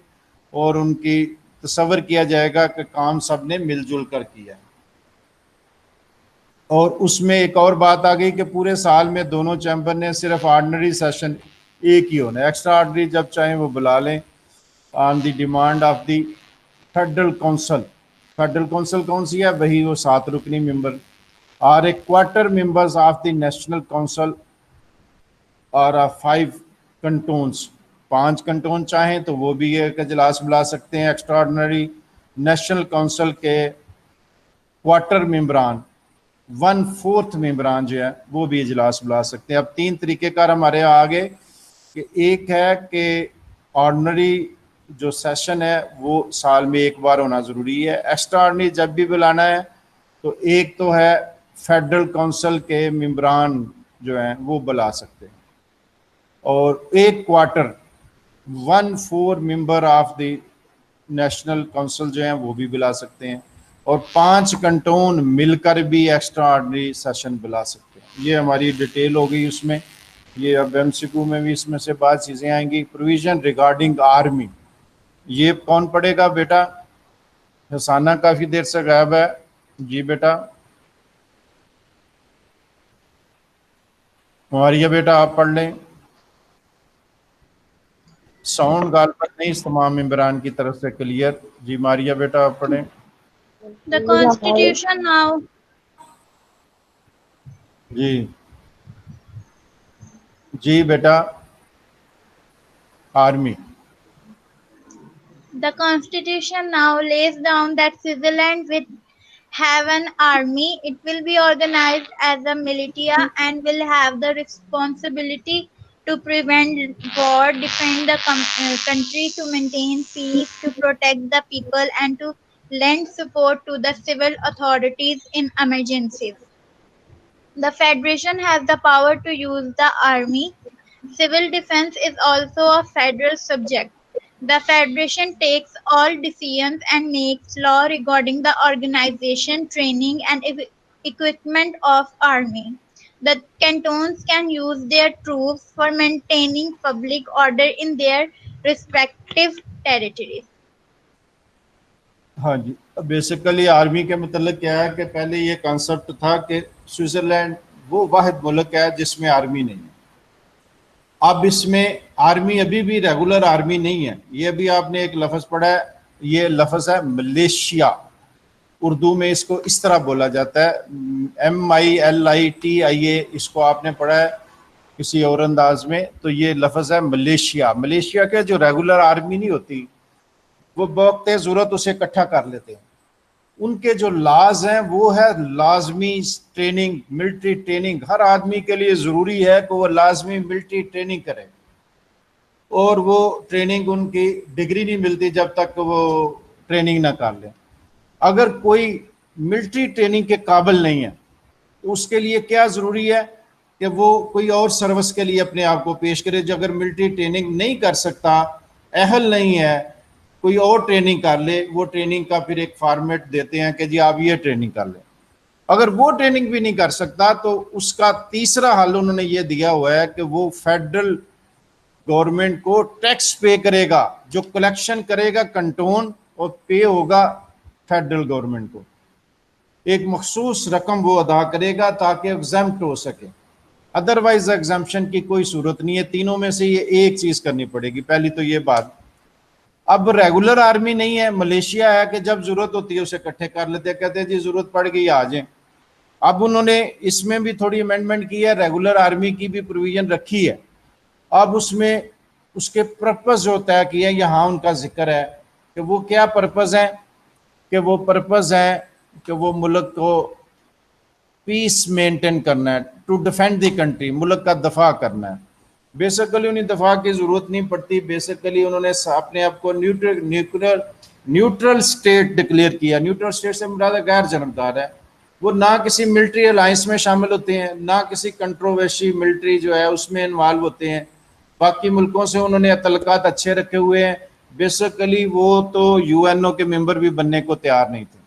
और उनकी तस्वर किया जाएगा कि काम सब ने मिलजुल कर किया है। और उसमें एक और बात आ गई कि पूरे साल में दोनों चैम्बर ने सिर्फ ऑर्डिनरी सेशन एक ही होना है, एक्स्ट्रा ऑर्डिनरी जब चाहें वो बुला लें on the demand of the federal council. Federal council कौन सी है? वही वो 7 रुकनी मेंबर और एक quarter members of the national council और 5 कंटोन्स, 5 कंटोन चाहें तो वो भी एक इजलास बुला सकते हैं एक्स्ट्रा ऑर्डिनरी। नेशनल काउंसिल के क्वार्टर मेंबरान 1/4 मेंबरान जो है वो भी इजलास बुला सकते हैं। अब 3 तरीक़ेकार हमारे आगे कि एक है कि ऑर्डिनरी जो सेशन है वो साल में एक बार होना ज़रूरी है, एक्स्ट्रा ऑर्डिनरी जब भी बुलाना है तो एक तो है फेडरल काउंसिल के मेंबरान जो हैं वो बुला सकते हैं, और एक quarter 1/4 member of the national council जो हैं वो भी बुला सकते हैं, और 5 कंटोन मिलकर भी एक्स्ट्रा ऑर्डिनरी सेशन बुला सकते हैं। ये हमारी डिटेल हो गई उसमें। ये अब MCQ में भी इसमें से बात चीज़ें आएंगी। प्रोविजन रिगार्डिंग आर्मी, ये कौन पढ़ेगा बेटा? हसाना काफ़ी देर से गायब है। जी बेटा, मारिया बेटा आप पढ़ लें। साउंड गालबन नहीं तमाम मेंबरान की तरफ से क्लियर। जी मारिया बेटा आप पढ़ें। The Constitution now. जी जी बेटा, army. The Constitution now lays down that Switzerland will have an army. It will be organized as a militia and will have the responsibility to prevent war, defend the country, to maintain peace, to protect the people, and to lend support to the civil authorities in emergencies. The Federation has the power to use the army. Civil defense is also a federal subject. The Federation takes all decisions and makes law regarding the organization, training, and equipment of army. The cantons can use their troops for maintaining public order in their respective territories. हाँ जी, basically army के मतलब क्या है कि पहले ये concept था कि स्विट्जरलैंड वो वाहिद मुल्क है जिसमें आर्मी नहीं है। अब इसमें आर्मी अभी भी रेगुलर आर्मी नहीं है। ये अभी आपने एक लफ्ज़ पढ़ा है, ये लफ्ज़ है मलेशिया। उर्दू में इसको इस तरह बोला जाता है, MILITIA। इसको आपने पढ़ा है किसी और अंदाज में, तो ये लफ्ज़ है मलेशिया। मलेशिया के जो रेगुलर आर्मी नहीं होती वो वक्त ज़रूरत उसे इकट्ठा कर लेते हैं। उनके जो लाज हैं वो है लाजमी ट्रेनिंग, मिलिट्री ट्रेनिंग। हर आदमी के लिए ज़रूरी है कि वो लाजमी मिलिट्री ट्रेनिंग करे, और वो ट्रेनिंग उनकी डिग्री नहीं मिलती जब तक वो ट्रेनिंग ना कर लें। अगर कोई मिलिट्री ट्रेनिंग के काबिल नहीं है तो उसके लिए क्या ज़रूरी है कि वो कोई और सर्विस के लिए अपने आप को पेश करे। जो अगर मिलिट्री ट्रेनिंग नहीं कर सकता, अहल नहीं है, कोई और ट्रेनिंग कर ले। वो ट्रेनिंग का फिर एक फॉर्मेट देते हैं कि जी आप ये ट्रेनिंग कर लें। अगर वो ट्रेनिंग भी नहीं कर सकता तो उसका तीसरा हल उन्होंने ये दिया हुआ है कि वो फेडरल गवर्नमेंट को टैक्स पे करेगा, जो कलेक्शन करेगा कंटोन, और पे होगा फेडरल गवर्नमेंट को। एक मखसूस रकम वो अदा करेगा ताकि एग्जाम्प्ट हो सके। अदरवाइज एग्जाम्पशन की कोई सूरत नहीं है। तीनों में से ये एक चीज़ करनी पड़ेगी। पहली तो ये बात अब रेगुलर आर्मी नहीं है, मलेशिया है कि जब जरूरत होती है उसे इकट्ठे कर लेते हैं, कहते हैं जी जरूरत पड़ गई आ जाए। अब उन्होंने इसमें भी थोड़ी अमेंडमेंट की है, रेगुलर आर्मी की भी प्रोविजन रखी है। अब उसमें उसके पर्पस जो तय किए हैं यहाँ उनका जिक्र है कि वो क्या पर्पस है, कि वो पर्पस है कि वो मुल्क को पीस मेंटेन करना है, टू डिफेंड द कंट्री, मुल्क का दफा करना है। बेसिकली उन्हें दफा की जरूरत नहीं पड़ती, बेसिकली उन्होंने अपने आप को न्यूट्रल स्टेट डिक्लेयर किया। न्यूट्रल स्टेट से मुराद गैर जनमदार है। वो ना किसी मिलिट्री अलायंस में शामिल होते हैं, ना किसी कंट्रोवर्सी मिलिट्री जो है उसमें इन्वॉल्व होते हैं। बाकी मुल्कों से उन्होंने तल्लुकात अच्छे रखे हुए हैं। बेसिकली वो तो यूएनओ के मेंबर भी बनने को तैयार नहीं थे,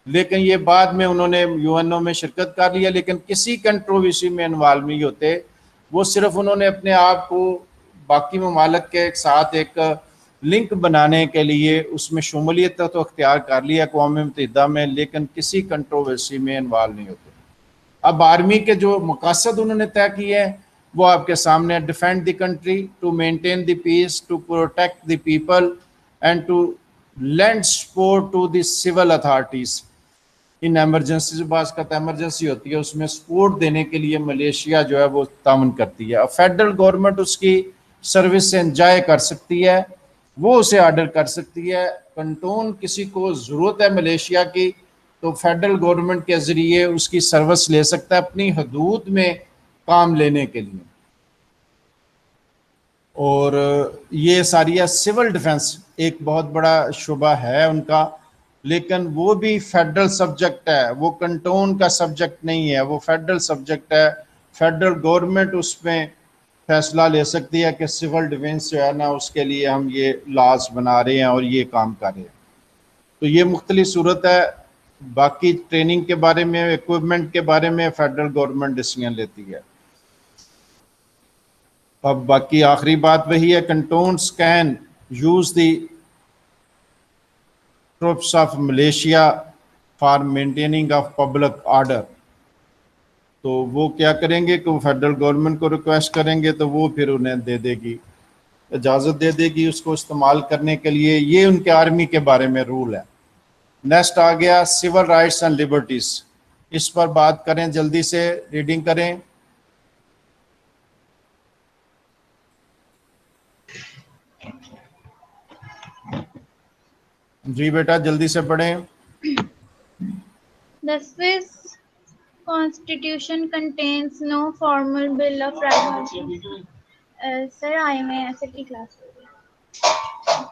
लेकिन ये बाद में उन्होंने यूएनओ में शिरकत कर लिया, लेकिन किसी कंट्रोवर्सी में इन्वॉल्व नहीं होते। वो सिर्फ उन्होंने अपने आप को बाकी ममालिक के साथ एक लिंक बनाने के लिए उसमें शमूलियत तो अख्तियार कर लिया अक़वाम मुत्तहिदा में, लेकिन किसी कंट्रोवर्सी में इन्वॉल्व नहीं होते। अब आर्मी के जो मकसद उन्होंने तय किए हैं वो आपके सामने, defend the country, to maintain the peace, to protect the people and to lend support to the civil authorities. In emergency जो बात का एमरजेंसी होती है उसमें सपोर्ट देने के लिए मलेशिया जो है वो ताउन करती है। अब फेडरल गवर्नमेंट उसकी सर्विस से इंजॉय कर सकती है, वो उसे ऑर्डर कर सकती है। कंटोन किसी को ज़रूरत है मलेशिया की तो फेडरल गवर्नमेंट के ज़रिए उसकी सर्विस ले सकता है अपनी हदूद में काम लेने के लिए। और ये सारिया सिविल डिफेंस एक बहुत बड़ा शुबा है उनका, लेकिन वो भी फेडरल सब्जेक्ट है, वो कंटोन का सब्जेक्ट नहीं है, वो फेडरल सब्जेक्ट है। फेडरल गवर्नमेंट उसमें फैसला ले सकती है कि सिविल डिफेंस जो है ना उसके लिए हम ये लॉज बना रहे हैं और ये काम कर रहे हैं। तो ये मुख्तलिफ सूरत है। बाकी ट्रेनिंग के बारे में, इक्विपमेंट के बारे में फेडरल गवर्नमेंट डिसीजन लेती है। अब बाकी आखिरी बात वही है, cantons can use the troops of militia for maintaining of public order. तो वो क्या करेंगे कि वो फेडरल गवर्नमेंट को रिक्वेस्ट करेंगे तो वो फिर उन्हें दे देगी, इजाज़त दे देगी उसको इस्तेमाल करने के लिए। ये उनके आर्मी के बारे में रूल है। नेक्स्ट आ गया सिविल राइट्स एंड लिबर्टीज़। इस पर बात करें, जल्दी से रीडिंग करें। जी बेटा जल्दी से पढ़ें। The Swiss Constitution contains no formal Bill of Rights. Sir, I am a SLT class.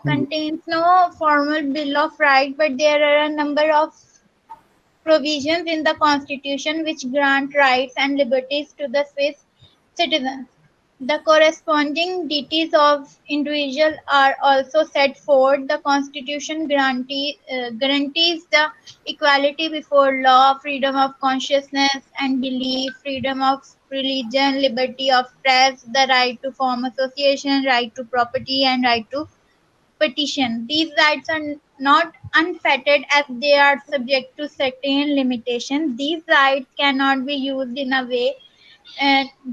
Contains no formal Bill of Rights, but there are a number of provisions in the Constitution which grant rights and liberties to the Swiss citizens. The corresponding duties of individuals are also set forth. The Constitution guarantees the equality before law, freedom of consciousness and belief, freedom of religion, liberty of press, the right to form association, right to property, and right to petition. These rights are not unfettered as they are subject to certain limitations. These rights cannot be used in a way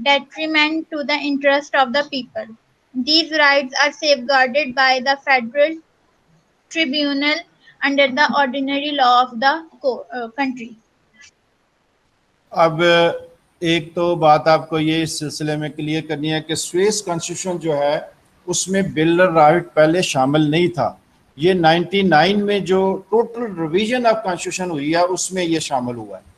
detriment to the interest of the people. These rights are safeguarded by the federal tribunal under the ordinary law of the country. अब एक तो बात आपको ये इस सिलसिले में clear करनी है कि स्विस कॉन्स्टिट्यूशन जो है उसमें बिल ऑफ राइट पहले शामिल नहीं था। ये 99 में जो टोटल रिवीजन ऑफ कॉन्स्टिट्यूशन हुई है उसमें ये शामिल हुआ है।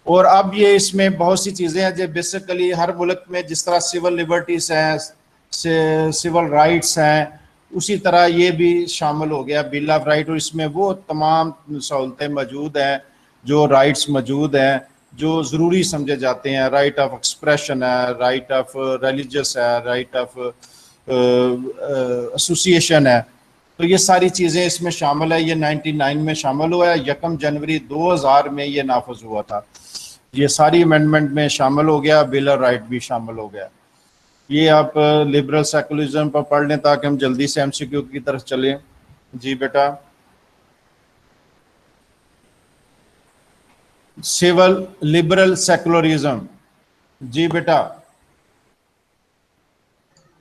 और अब ये इसमें बहुत सी चीज़ें हैं जो बेसिकली हर मुल्क में जिस तरह सिविल लिबर्टीज़ हैं, सिविल राइट्स हैं, उसी तरह ये भी शामिल हो गया बिल ऑफ राइट। और इसमें वो तमाम सहूलतें मौजूद हैं, जो राइट्स मौजूद हैं जो ज़रूरी समझे जाते हैं। राइट ऑफ एक्सप्रेशन है, राइट ऑफ रिलीजियस है, राइट ऑफ एसोसिएशन है। तो ये सारी चीज़ें इसमें शामिल है। ये 99 में शामिल हुआ है, 1 जनवरी 2000 में ये नाफज हुआ था। ये सारी अमेंडमेंट में शामिल हो गया, बिल ऑफ राइट भी शामिल हो गया। ये आप लिबरल सेकुलरिज्म पर पढ़ लें ताकि हम जल्दी से एमसीक्यू की तरफ चलें। जी बेटा, सिविल लिबरल सेकुलरिज्म। जी बेटा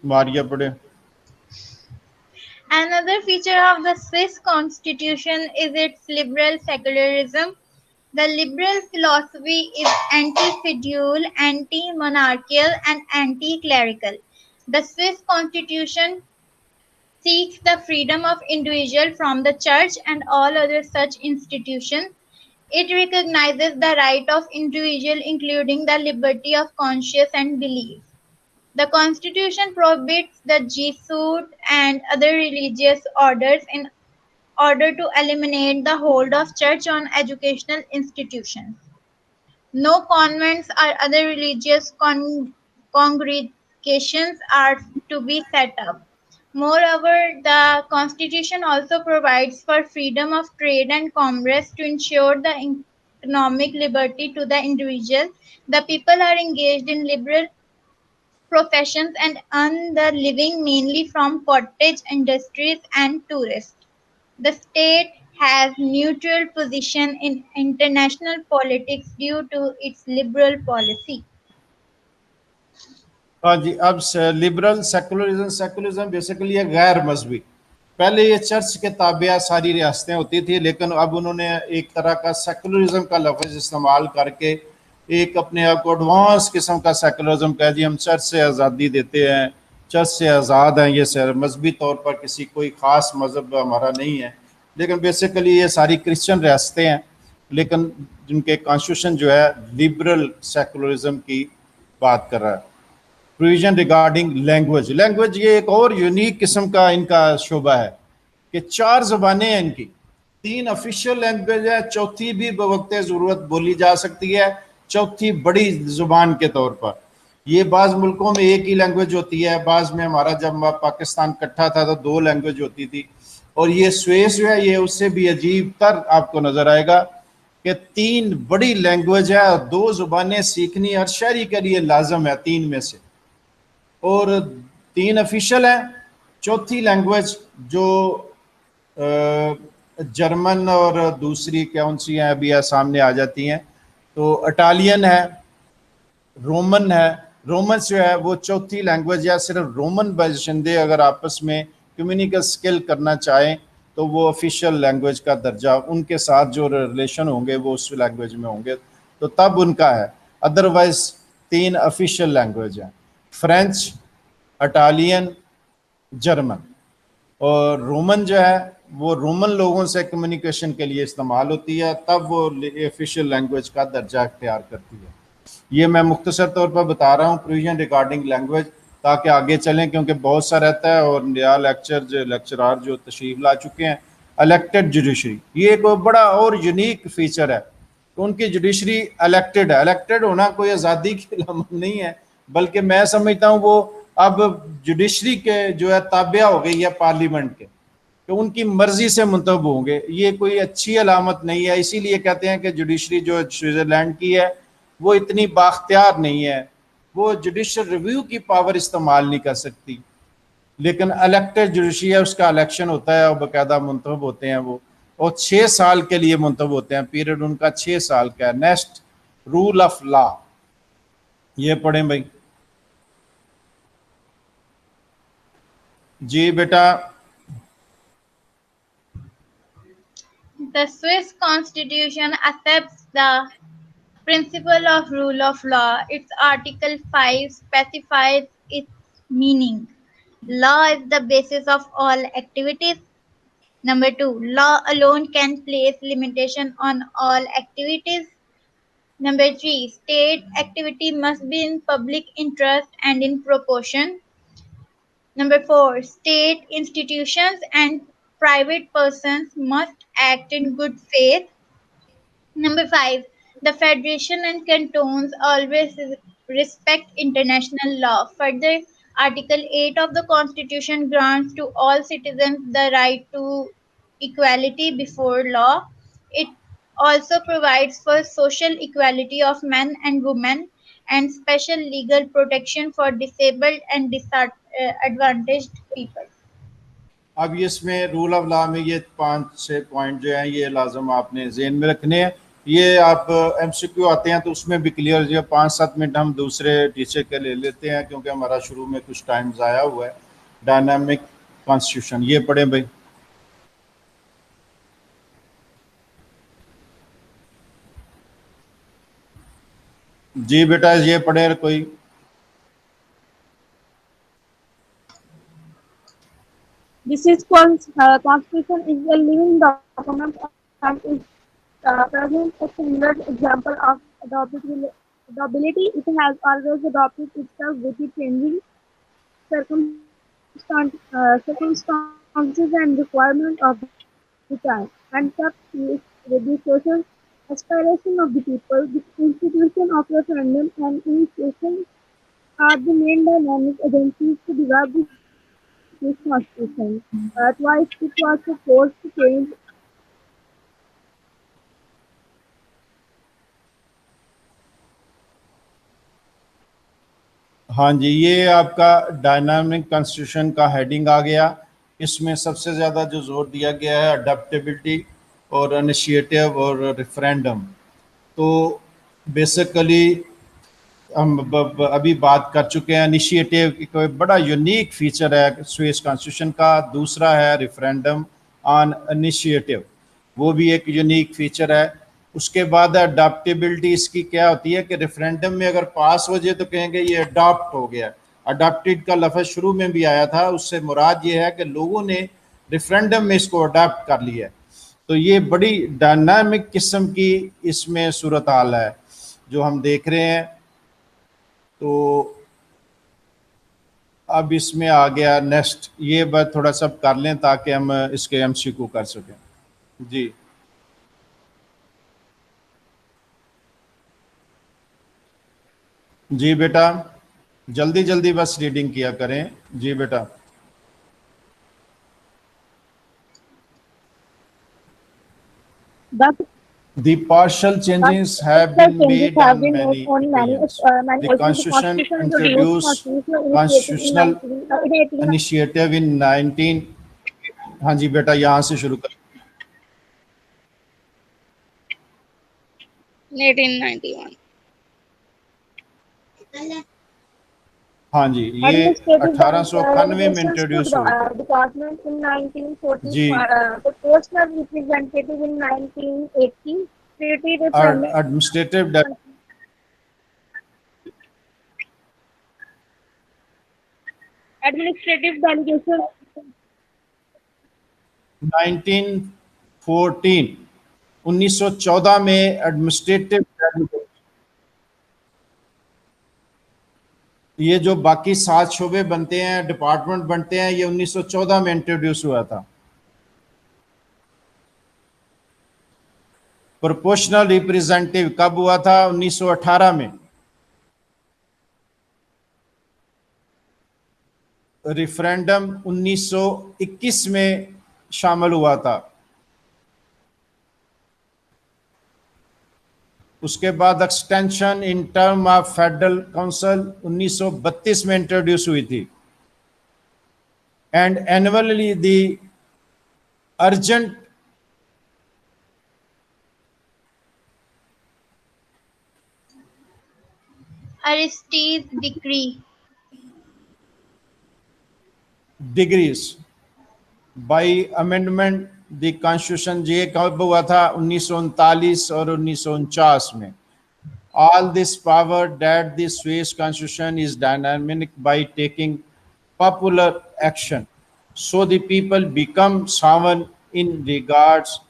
मारिया पढ़े। Another feature of the Swiss constitution is its liberal secularism. The liberal philosophy is anti-feudal, anti-monarchical, and anti-clerical. The Swiss constitution seeks the freedom of individual from the church and all other such institutions. It recognizes the right of individual, including the liberty of conscience and belief. The constitution prohibits the Jesuit and other religious orders in order to eliminate the hold of church on educational institutions. No convents or other religious congregations are to be set up. Moreover, the Constitution also provides for freedom of trade and commerce to ensure the economic liberty to the individual. The people are engaged in liberal professions and earn their living mainly from cottage industries and tourism. The state has neutral position in international politics due to its liberal policy. हाँ जी, अब liberal secularism, secularism basically है गैर मजहबी। पहले ये church के ताबिया सारी रियासतें होती थी, लेकिन अब उन्होंने एक तरह का सेकुलरिज्म का लफ्ज़ इस्तेमाल करके एक अपने आप को एडवांस किस्म का सेकुलरिज्म कह दिया। हम चर्च से आज़ादी देते हैं, चर्च से आज़ाद हैं, ये मजहबी तौर पर किसी कोई ख़ास मज़हब हमारा नहीं है, लेकिन बेसिकली ये सारी क्रिश्चियन रियासतें हैं, लेकिन जिनके कॉन्स्टिट्यूशन जो है लिबरल सेकुलरिज्म की बात कर रहा है। प्रोविजन रिगार्डिंग लैंग्वेज, लैंग्वेज ये एक और यूनिक किस्म का इनका शोबा है कि 4 ज़बानें हैं इनकी, 3 ऑफिशियल लैंग्वेज है, चौथी भी बवक्त ज़रूरत बोली जा सकती है, चौथी बड़ी ज़ुबान के तौर पर। ये बाज़ मुल्कों में एक ही लैंग्वेज होती है, बाज़ में हमारा जब पाकिस्तान इकट्ठा था तो 2 लैंग्वेज होती थी, और ये स्वेस जो है ये उससे भी अजीब तर आपको नज़र आएगा कि 3 बड़ी लैंग्वेज है और 2 ज़ुबानें सीखनी हर शहरी के लिए लाजम है 3 में से, और 3 ऑफिशियल हैं। चौथी लैंग्वेज जो जर्मन और दूसरी कौन सी हैं अभी सामने आ जाती हैं, तो इटालियन है, रोमन है। रोमन जो है वो चौथी लैंग्वेज है। सिर्फ रोमन बाशिंदे अगर आपस में कम्युनिकेट स्किल करना चाहें तो वो ऑफिशियल लैंग्वेज का दर्जा, उनके साथ जो रिलेशन होंगे वो उस लैंग्वेज में होंगे, तो तब उनका है। अदरवाइज 3 ऑफिशियल लैंग्वेज हैं, फ्रेंच, इटालियन, जर्मन। और रोमन जो है वो रोमन लोगों से कम्युनिकेशन के लिए इस्तेमाल होती है, तब वो ऑफिशियल लैंग्वेज का दर्जा इख्तियार करती है। ये मैं मुख्तसर तौर पर बता रहा हूँ प्रोविजन रिगार्डिंग लैंग्वेज, ताकि आगे चलें, क्योंकि बहुत सा रहता है। और नया लेक्चरार जो तशरीफ ला चुके हैं, इलेक्टेड जुडिशरी, ये एक बड़ा और यूनिक फीचर है। तो उनकी जुडिशरी इलेक्टेड है। इलेक्टेड होना कोई आज़ादी की अलामत नहीं है, बल्कि मैं समझता हूँ वो अब जुडिशरी के जो है ताबिया हो गई है पार्लियामेंट के, तो उनकी मर्जी से मुंतखब होंगे। ये कोई अच्छी अलामत नहीं है। इसीलिए कहते हैं कि जुडिशरी जो स्विट्ज़रलैंड की है वो इतनी बाख्तियार नहीं है, वो जुडिशल रिव्यू की पावर इस्तेमाल नहीं कर सकती। लेकिन इलेक्टेड जुडिशरी है, उसका इलेक्शन होता है और बाकायदा मुंतखब होते हैं वो, और 6 साल के लिए मुंतखब होते हैं। पीरियड उनका 6 साल का है। नेक्स्ट, रूल ऑफ लॉ, ये पढ़ें भाई जी बेटा। The Swiss constitution accepts the principle of rule of law. Its Article 5 specifies its meaning. Law is the basis of all activities. Number 2, law alone can place limitation on all activities. Number 3, state activity must be in public interest and in proportion. Number 4, state institutions and private persons must act in good faith. Number 5, the federation and cantons always respect international law. Further, Article 8 of the Constitution grants to all citizens the right to equality before law. It also provides for social equality of men and women and special legal protection for disabled and disadvantaged people. अब ये इसमें rule of law में ये 5-6 point जो हैं ये लाजम आपने जेहन में रखने हैं। ये आप MCQ आते हैं तो उसमें भी क्लियर जो 5-7 मिनट हम दूसरे टीचर के ले लेते हैं, क्योंकि हमारा शुरू में कुछ टाइम ज़ाया हुआ है। Dynamic constitution. ये पढ़े भाई। जी बेटा ये पढ़े कोई। This is Constitution is a living document and is present a standard example of adaptability. It has always adapted itself with the changing circumstances and requirements of the time, and kept pace with the social aspiration of the people. The institution of referendum and initiation are the main dynamic agencies to develop the this constitution. Twice it was forced to change. हाँ जी, ये आपका dynamic constitution का heading आ गया। इसमें सबसे ज़्यादा जो जोर दिया गया है अडेप्टेबिलिटी और इनिशिएटिव और रेफरेंडम। तो बेसिकली हम अभी बात कर चुके हैं इनिशिएटिव की, कोई बड़ा यूनिक फीचर है स्विस कॉन्स्टिट्यूशन का। दूसरा है रेफरेंडम ऑन इनिशिएटिव, वो भी एक यूनिक फीचर है। उसके बाद अडॉप्टेबिलिटी इसकी क्या होती है कि रेफरेंडम में अगर पास हो जाए तो कहेंगे ये अडॉप्ट हो गया। अडॉप्टेड का लफ्ज़ शुरू में भी आया था, उससे मुराद ये है कि लोगों ने रेफरेंडम में इसको अडॉप्ट कर लिया है। तो ये बड़ी डायनामिक किस्म की इसमें सूरत हाल है जो हम देख रहे हैं। तो अब इसमें आ गया नेक्स्ट, ये बात थोड़ा सा कर लें ताकि हम इसके एमसीक्यू कर सकें। जी जी बेटा जल्दी जल्दी बस रीडिंग किया करें। जी बेटा। The partial changes have been made on many occasions. The Constitution introduced constitutional initiative in 19। हाँ जी बेटा यहाँ से शुरू कर। 1891. हाँ जी, ये 1891 में इंट्रोड्यूस हुई। Department in 1940. जी। Proportional representative in 1980. Treaty referendum. Administrative Administrative delegation. 1914 1914 में एडमिनिस्ट्रेटिव डेलीगेशन। ये जो बाकी 7 शोबे बनते हैं, डिपार्टमेंट बनते हैं, ये 1914 में इंट्रोड्यूस हुआ था। प्रोपोर्शनल रिप्रेजेंटेटिव कब हुआ था? 1918 में। रेफरेंडम 1921 में शामिल हुआ था। उसके बाद extension in term of federal council 1932 में इंट्रोड्यूस हुई थी। And annually the urgent Aristides decree. Decrees by amendment the constitution. ये कब हुआ था? 1939 और 1949 में। All this power that the Swiss constitution is dynamic by taking popular action so the people become sovereign in regards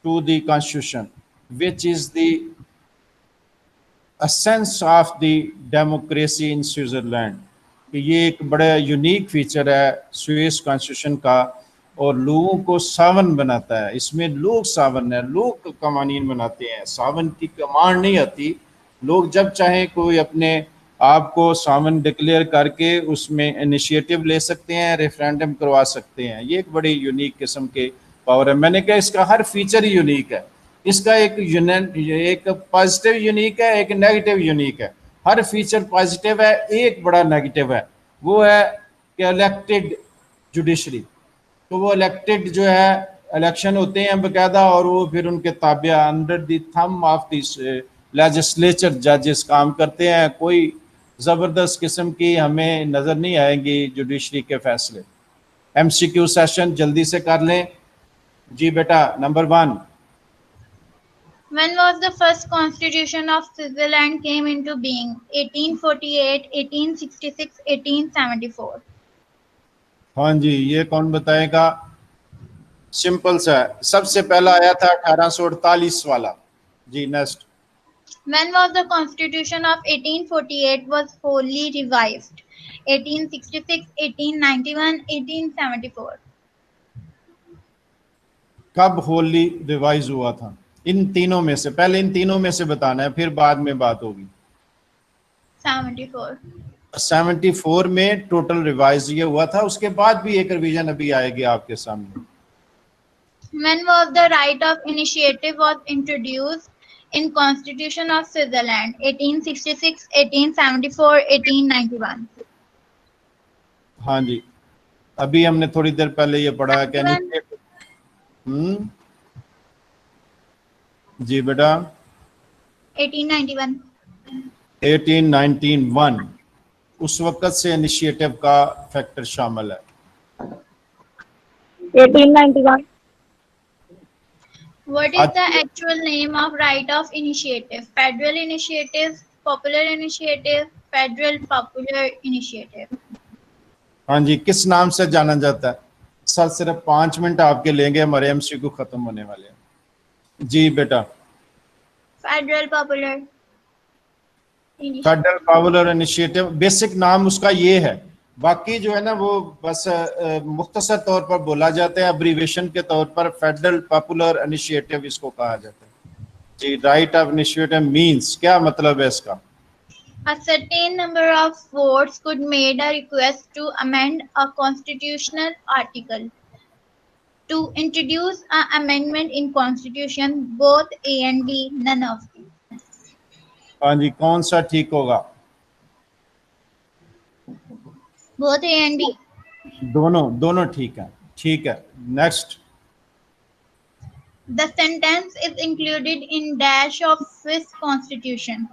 to the constitution which is the essence of the democracy in Switzerland. कि ये एक बड़ा unique feature है Swiss constitution का और लोगों को सावन बनाता है। इसमें लोग सावन है, लोग कवानीन बनाते हैं, सावन की कमांड नहीं आती। लोग जब चाहें कोई अपने आप को सावन डिक्लेयर करके उसमें इनिशिएटिव ले सकते हैं, रेफरेंडम करवा सकते हैं। ये एक बड़ी यूनिक किस्म के पावर है। मैंने कहा इसका हर फीचर ही यूनिक है। इसका एक पॉजिटिव यूनिक है, एक नेगेटिव यूनिक है। हर फीचर पॉजिटिव है, एक बड़ा नेगेटिव है, वो है कि इलेक्टेड जुडिशरी। तो वो इलेक्टेड जो है इलेक्शन होते हैं बाकायदा और वो फिर उनके ताबिया under the thumb of this legislature जजेस काम करते हैं। कोई ज़बरदस्त किस्म की हमें नज़र नहीं आएंगी जुडिशरी के फैसले। MCQ सेशन जल्दी से कर लें। जी बेटा, number 1। When was the first constitution of Switzerland came into being? 1848, 1866, 1874. हाँ जी, ये कौन बताएगा? सिंपल सा है, सबसे पहला आया था 1848 वाला। जी next. When was the constitution of 1848 was wholly revised? 1866, 1891, 1874. कब होली रिवाइज हुआ था? इन तीनों में से, पहले इन तीनों में से बताना है, फिर बाद में बात होगी। 74. 74 में टोटल रिवाइज ये हुआ था, उसके बाद भी एक रिवीजन अभी आएगी आपके सामने। When was the right of initiative was introduced in Constitution of Switzerland? 1866, 1874, 1891. हाँ जी, अभी हमने थोड़ी देर पहले ये पढ़ा है। क्या? जी बेटा, 1891. 1891 उस वक्त से इनिशिएटिव का फैक्टर शामिल है। 1891. What is the actual name of right of initiative? Federal initiative, popular initiative, federal popular initiative. हाँ जी, किस नाम से जाना जाता है? सर सिर्फ 5 मिनट आपके लेंगे, हमारे MCQ खत्म होने वाले हैं। जी बेटा, Federal popular initiative. Federal popular initiative basic नाम उसका ये है, बाकी जो है ना वो बस मुख्तसर तौर पर बोला जाता है, अब्रीवेशन के तौर पर फेडरल पॉपुलर इनिशिएटिव इसको कहा जाता है। जी, राइट ऑफ इनिशिएटिव मींस, क्या मतलब है इसका? A certain number of votes could made a request to amend a constitutional article. To introduce an amendment in constitution, both A and B, none of these. हाँ जी, कौन सा ठीक होगा? Both A and B. दोनों ठीक है। ठीक है, next. The sentence is included in dash of Swiss constitution.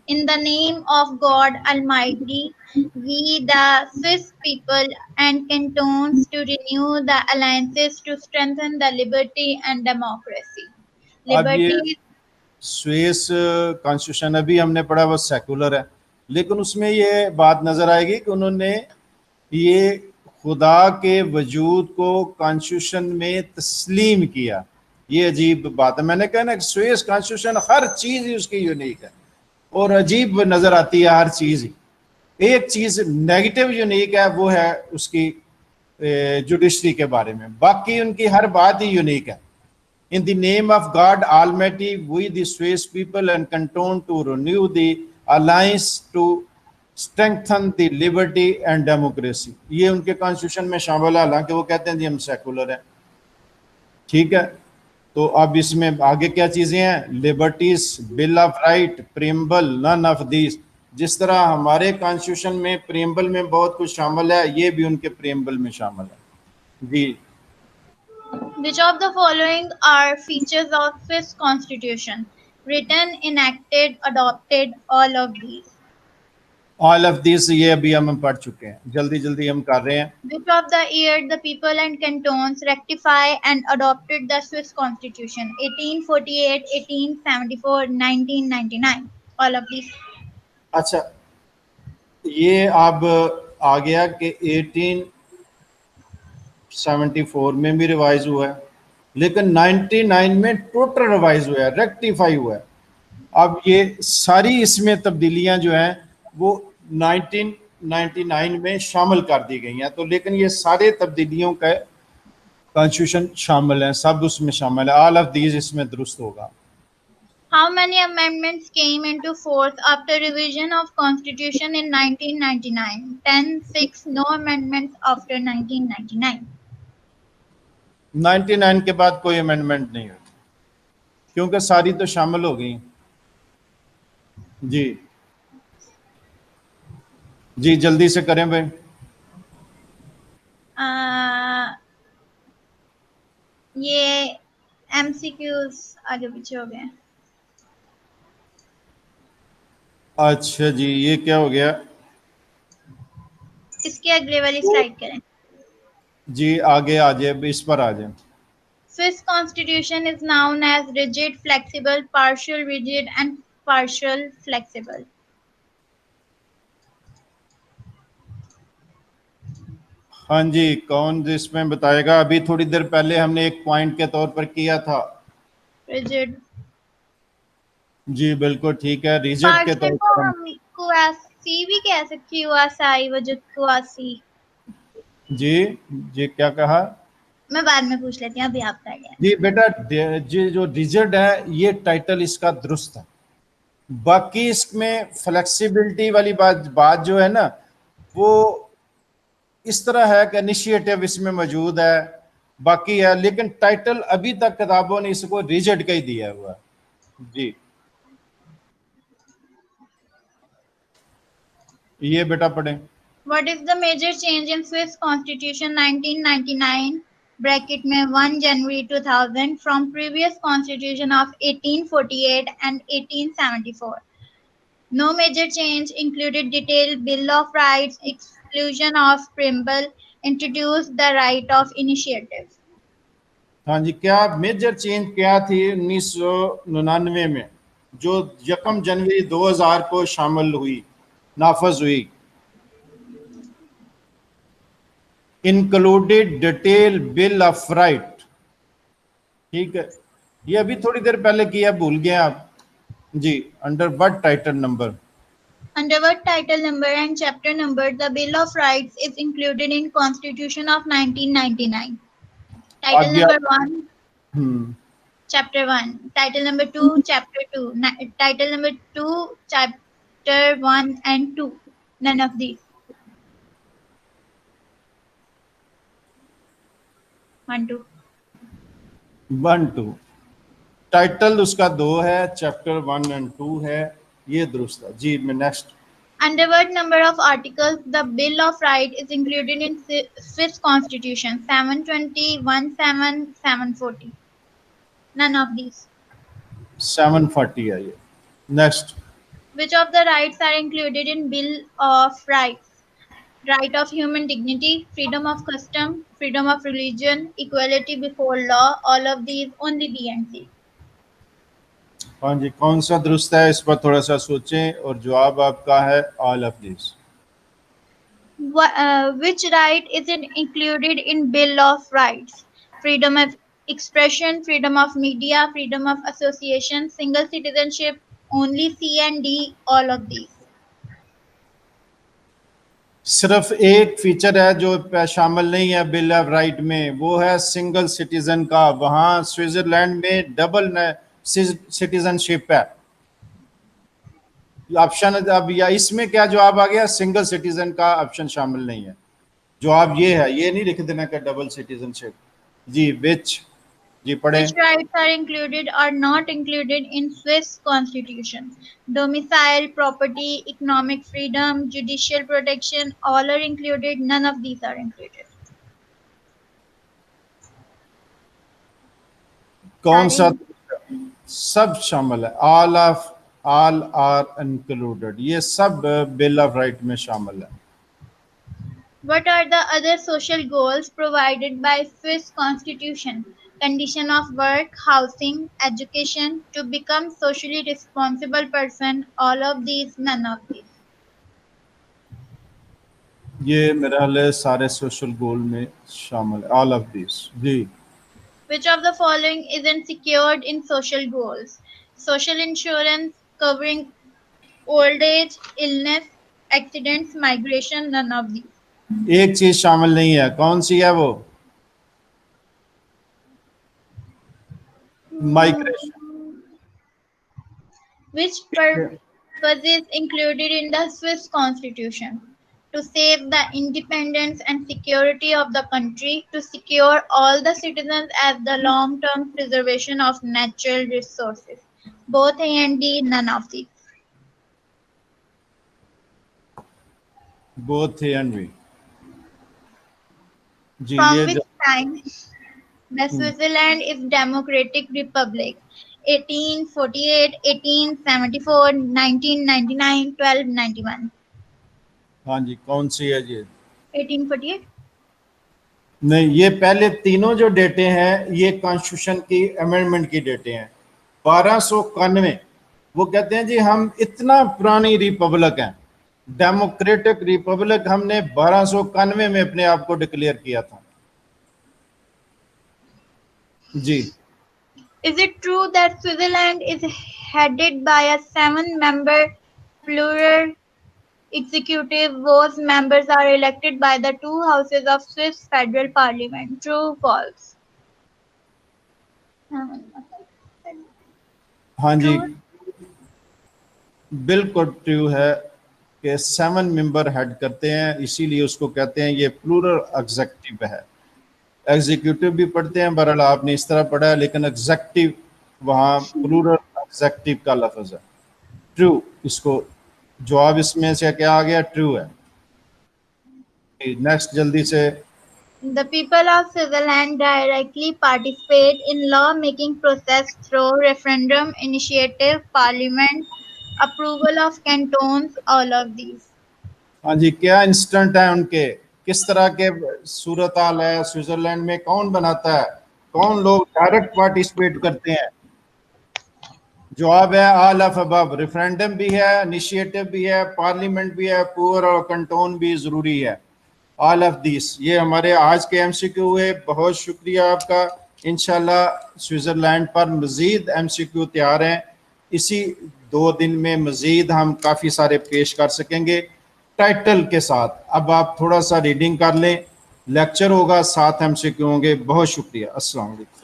In the name of God Almighty, we the Swiss people and cantons to renew the alliances to strengthen the liberty and democracy. अब ये Liberty Swiss constitution अभी हमने पढ़ा वो secular है, लेकिन उसमें ये बात नजर आएगी कि उन्होंने ये खुदा के वजूद को कॉन्स्टिट्यूशन में तस्लीम किया। ये अजीब बात है। मैंने कहा ना कि स्विस कॉन्स्टिट्यूशन हर चीज ही उसकी यूनिक है और अजीब नजर आती है हर चीज ही। एक चीज नेगेटिव यूनिक है, वो है उसकी जुडिशरी के बारे में, बाकी उनकी हर बात ही यूनिक है। In the name of God Almighty, we the Swiss people and canton to renew the alliance to strengthen the liberty and democracy. ये उनके कॉन्स्टिट्यूशन में शामिल है, हालांकि वो कहते हैं जी हम सेकुलर हैं। ठीक है, तो अब इसमें आगे क्या चीजें हैं? Liberties, bill of right, preamble, none of this. जिस तरह हमारे कॉन्स्टिट्यूशन में प्रीएम्बल में बहुत कुछ शामिल है, ये भी उनके प्रीएम्बल में शामिल है। जी, Which of the following are features of Swiss constitution? Written, enacted, adopted, all of these. All of this ये अभी हम पढ़ चुके हैं, जल्दी जल्दी हम कर रहे हैं। Which of the year the people and cantons rectify and adopted the Swiss constitution? 1848, 1874, 1999. All of these. अच्छा, ये अब आ गया कि 1874 में भी रिवाइज हुआ है, लेकिन 99 में टोटल रिवाइज हुआ है, रेक्टिफाई हुआ है। अब ये सारी इसमें तब्दीलियां जो हैं वो 1999 में शामिल कर दी गई हैं, तो लेकिन ये सारे तब्दीलियों का कॉन्स्टिट्यूशन शामिल है, सब उसमें शामिल है। ऑल ऑफ दीज इसमें दुरुस्त होगा। How many amendments came into force after revision of constitution in 1999? 10, 6, no amendments after 1999. 99 के बाद कोई अमेंडमेंट नहीं हुई, क्योंकि सारी तो शामिल हो गई। जी जी, जल्दी से करें भाई। ये MCQs आगे पीछे हो गए। अच्छा जी, ये क्या हो गया? इसके अगले वाली स्लाइड करें। जी आगे आ जाए, इस पर आ जाए। Swiss constitution is known as rigid, flexible, partial rigid, and partial flexible. हाँ जी, कौन इसमें बताएगा? अभी थोड़ी देर पहले हमने एक पॉइंट के तौर पर किया था। Rigid. जी बिल्कुल ठीक है, रिजिड के Partial तौर को पर हम। हम क्वासी भी कह सकते, क्वासाई वजह क्वासी। जी जी क्या कहा? मैं बाद में पूछ लेती हूँ, अभी आपका आइडिया। जी बेटा, जी जो रिजिड है ये टाइटल इसका दुरुस्त है। बाकी इसमें फ्लेक्सिबिलिटी वाली बात बात जो है ना, वो इस तरह है कि इनिशिएटिव इसमें मौजूद है, बाकी है, लेकिन टाइटल अभी तक किताबों ने इसको रिजिड का ही दिया हुआ है। जी ये बेटा पढ़ें। What is the major change in Swiss Constitution 1999 bracket में 1 January 2000 from previous constitution of 1848 and 1874? No major change included detailed Bill of Rights, exclusion of preamble, introduced the right of initiative. हाँ जी, क्या major change क्या थी 1999 में जो 1 जनवरी 2000 को शामिल हुई, नाफज हुई? Included detail bill of right. ठीक है, ये अभी थोड़ी देर पहले किया, भूल गए आप? जी, under what title number? Under what title number and chapter number the Bill of Rights is included in Constitution of 1999? Title आगे number आप। 1, Chapter 1. Title number 2, Chapter 2. Title number 2, Chapter 1 and 2. None of these. 1, 2. 1 2 title उसका 2 है, chapter 1 and 2 है, ये दुरुस्त है। जी मैं next. Under what number of articles the Bill of Rights is included in Swiss Constitution? 720, 17, 740. None of these. 740 है ये। Next. Which of the rights are included in Bill of Rights? Right of human dignity, freedom of custom, freedom of religion, equality before law, all of these, only B and C. हाँ जी, कौन सा दुरुस्त है, इस पर थोड़ा सा सोचें, और जवाब आपका है all of this. Which right isn't included in Bill of Rights? Freedom of expression, freedom of media, freedom of association, single citizenship, only C and D, all of these. सिर्फ एक फीचर है जो शामिल नहीं है बिल ऑफ राइट में, वो है सिंगल सिटीजन का। वहां स्विट्जरलैंड में डबल सिटीजनशिप है ऑप्शन। अब या इसमें क्या जवाब आ गया? सिंगल सिटीजन का ऑप्शन शामिल नहीं है। जवाब ये है, ये नहीं लिख देना कि डबल सिटीजनशिप। जी विच, जी पढ़ें। Which rights are included or not included in Swiss Constitution? Domicile, property, economic freedom, judicial protection, all are included. None of these are included. कौन सा? सब शामिल है, ऑल आर इंक्लूडेड, ये सब बिल ऑफ राइट में शामिल है। What are the other social goals provided by Swiss Constitution? Condition of work, housing, education, to become socially responsible person, all of these, none of these. ये मेरा हाल है सारे social goal में शामिल है, ऑल ऑफ दिस। जी Which of the following isn't secured in social goals? Social insurance covering old age, illness, accidents, migration, none of these. एक चीज शामिल नहीं है, कौन सी है वो? Migration. Which purpose is included in the Swiss Constitution? To save the independence and security of the country, to secure all the citizens as the long-term preservation of natural resources. Both A and D, none of these. Both A and B. जी From ये which time the Switzerland is democratic republic? 1848, 1874, 1999, 1291. हाँ जी, कौन सी है जी? 1848. नहीं, ये पहले तीनों जो डेटे हैं ये कॉन्स्टिट्यूशन की अमेंडमेंट की डेटे हैं। 1291 वो कहते हैं जी हम इतना पुरानी रिपब्लिक हैं, डेमोक्रेटिक रिपब्लिक हमने 1291 में अपने आप को डिक्लेयर किया था। जी। Is it true that Switzerland is headed by a 7-member plural executive whose members are elected by the two houses of Swiss federal parliament? True, false? हाँ जी, बिल्कुल ट्रू है कि 7 मेंबर हेड करते हैं, इसीलिए उसको कहते हैं ये प्लूरल एग्जीक्यूटिव है। एग्जीक्यूटिव भी पढ़ते हैं, बहरहाल आपने इस तरह पढ़ा है, लेकिन एग्जीक्यूटिव वहाँ प्लूरल एग्जीक्यूटिव का लफ्ज है। ट्रू, इसको जवाब इसमें से क्या आ गया? ट्रू है। नेक्स्ट जल्दी से। The people of Switzerland directly participate in law-making process through referendum, initiative, parliament, approval of cantons, all of these. हाँ जी, क्या इंस्टेंट है उनके, किस तरह के सूरत हाल है स्विट्जरलैंड में, कौन बनाता है, कौन लोग डायरेक्ट पार्टिसिपेट करते हैं? जवाब है ऑल ऑफ अबव। रेफरेंडम भी है, इनिशिएटिव भी है, पार्लियामेंट भी है, अप्रूवल और कंटोन भी जरूरी है। All of this. ये हमारे आज के एमसीक्यू हुए। बहुत शुक्रिया आपका। इंशाल्लाह स्विट्जरलैंड पर मजीद एमसीक्यू तैयार हैं, इसी 2 दिन में मजीद हम काफ़ी सारे पेश कर सकेंगे टाइटल के साथ। अब आप थोड़ा सा रीडिंग कर लें, लेक्चर होगा, 7 एमसीक्यू होंगे। बहुत शुक्रिया। अस्सलाम वालेकुम।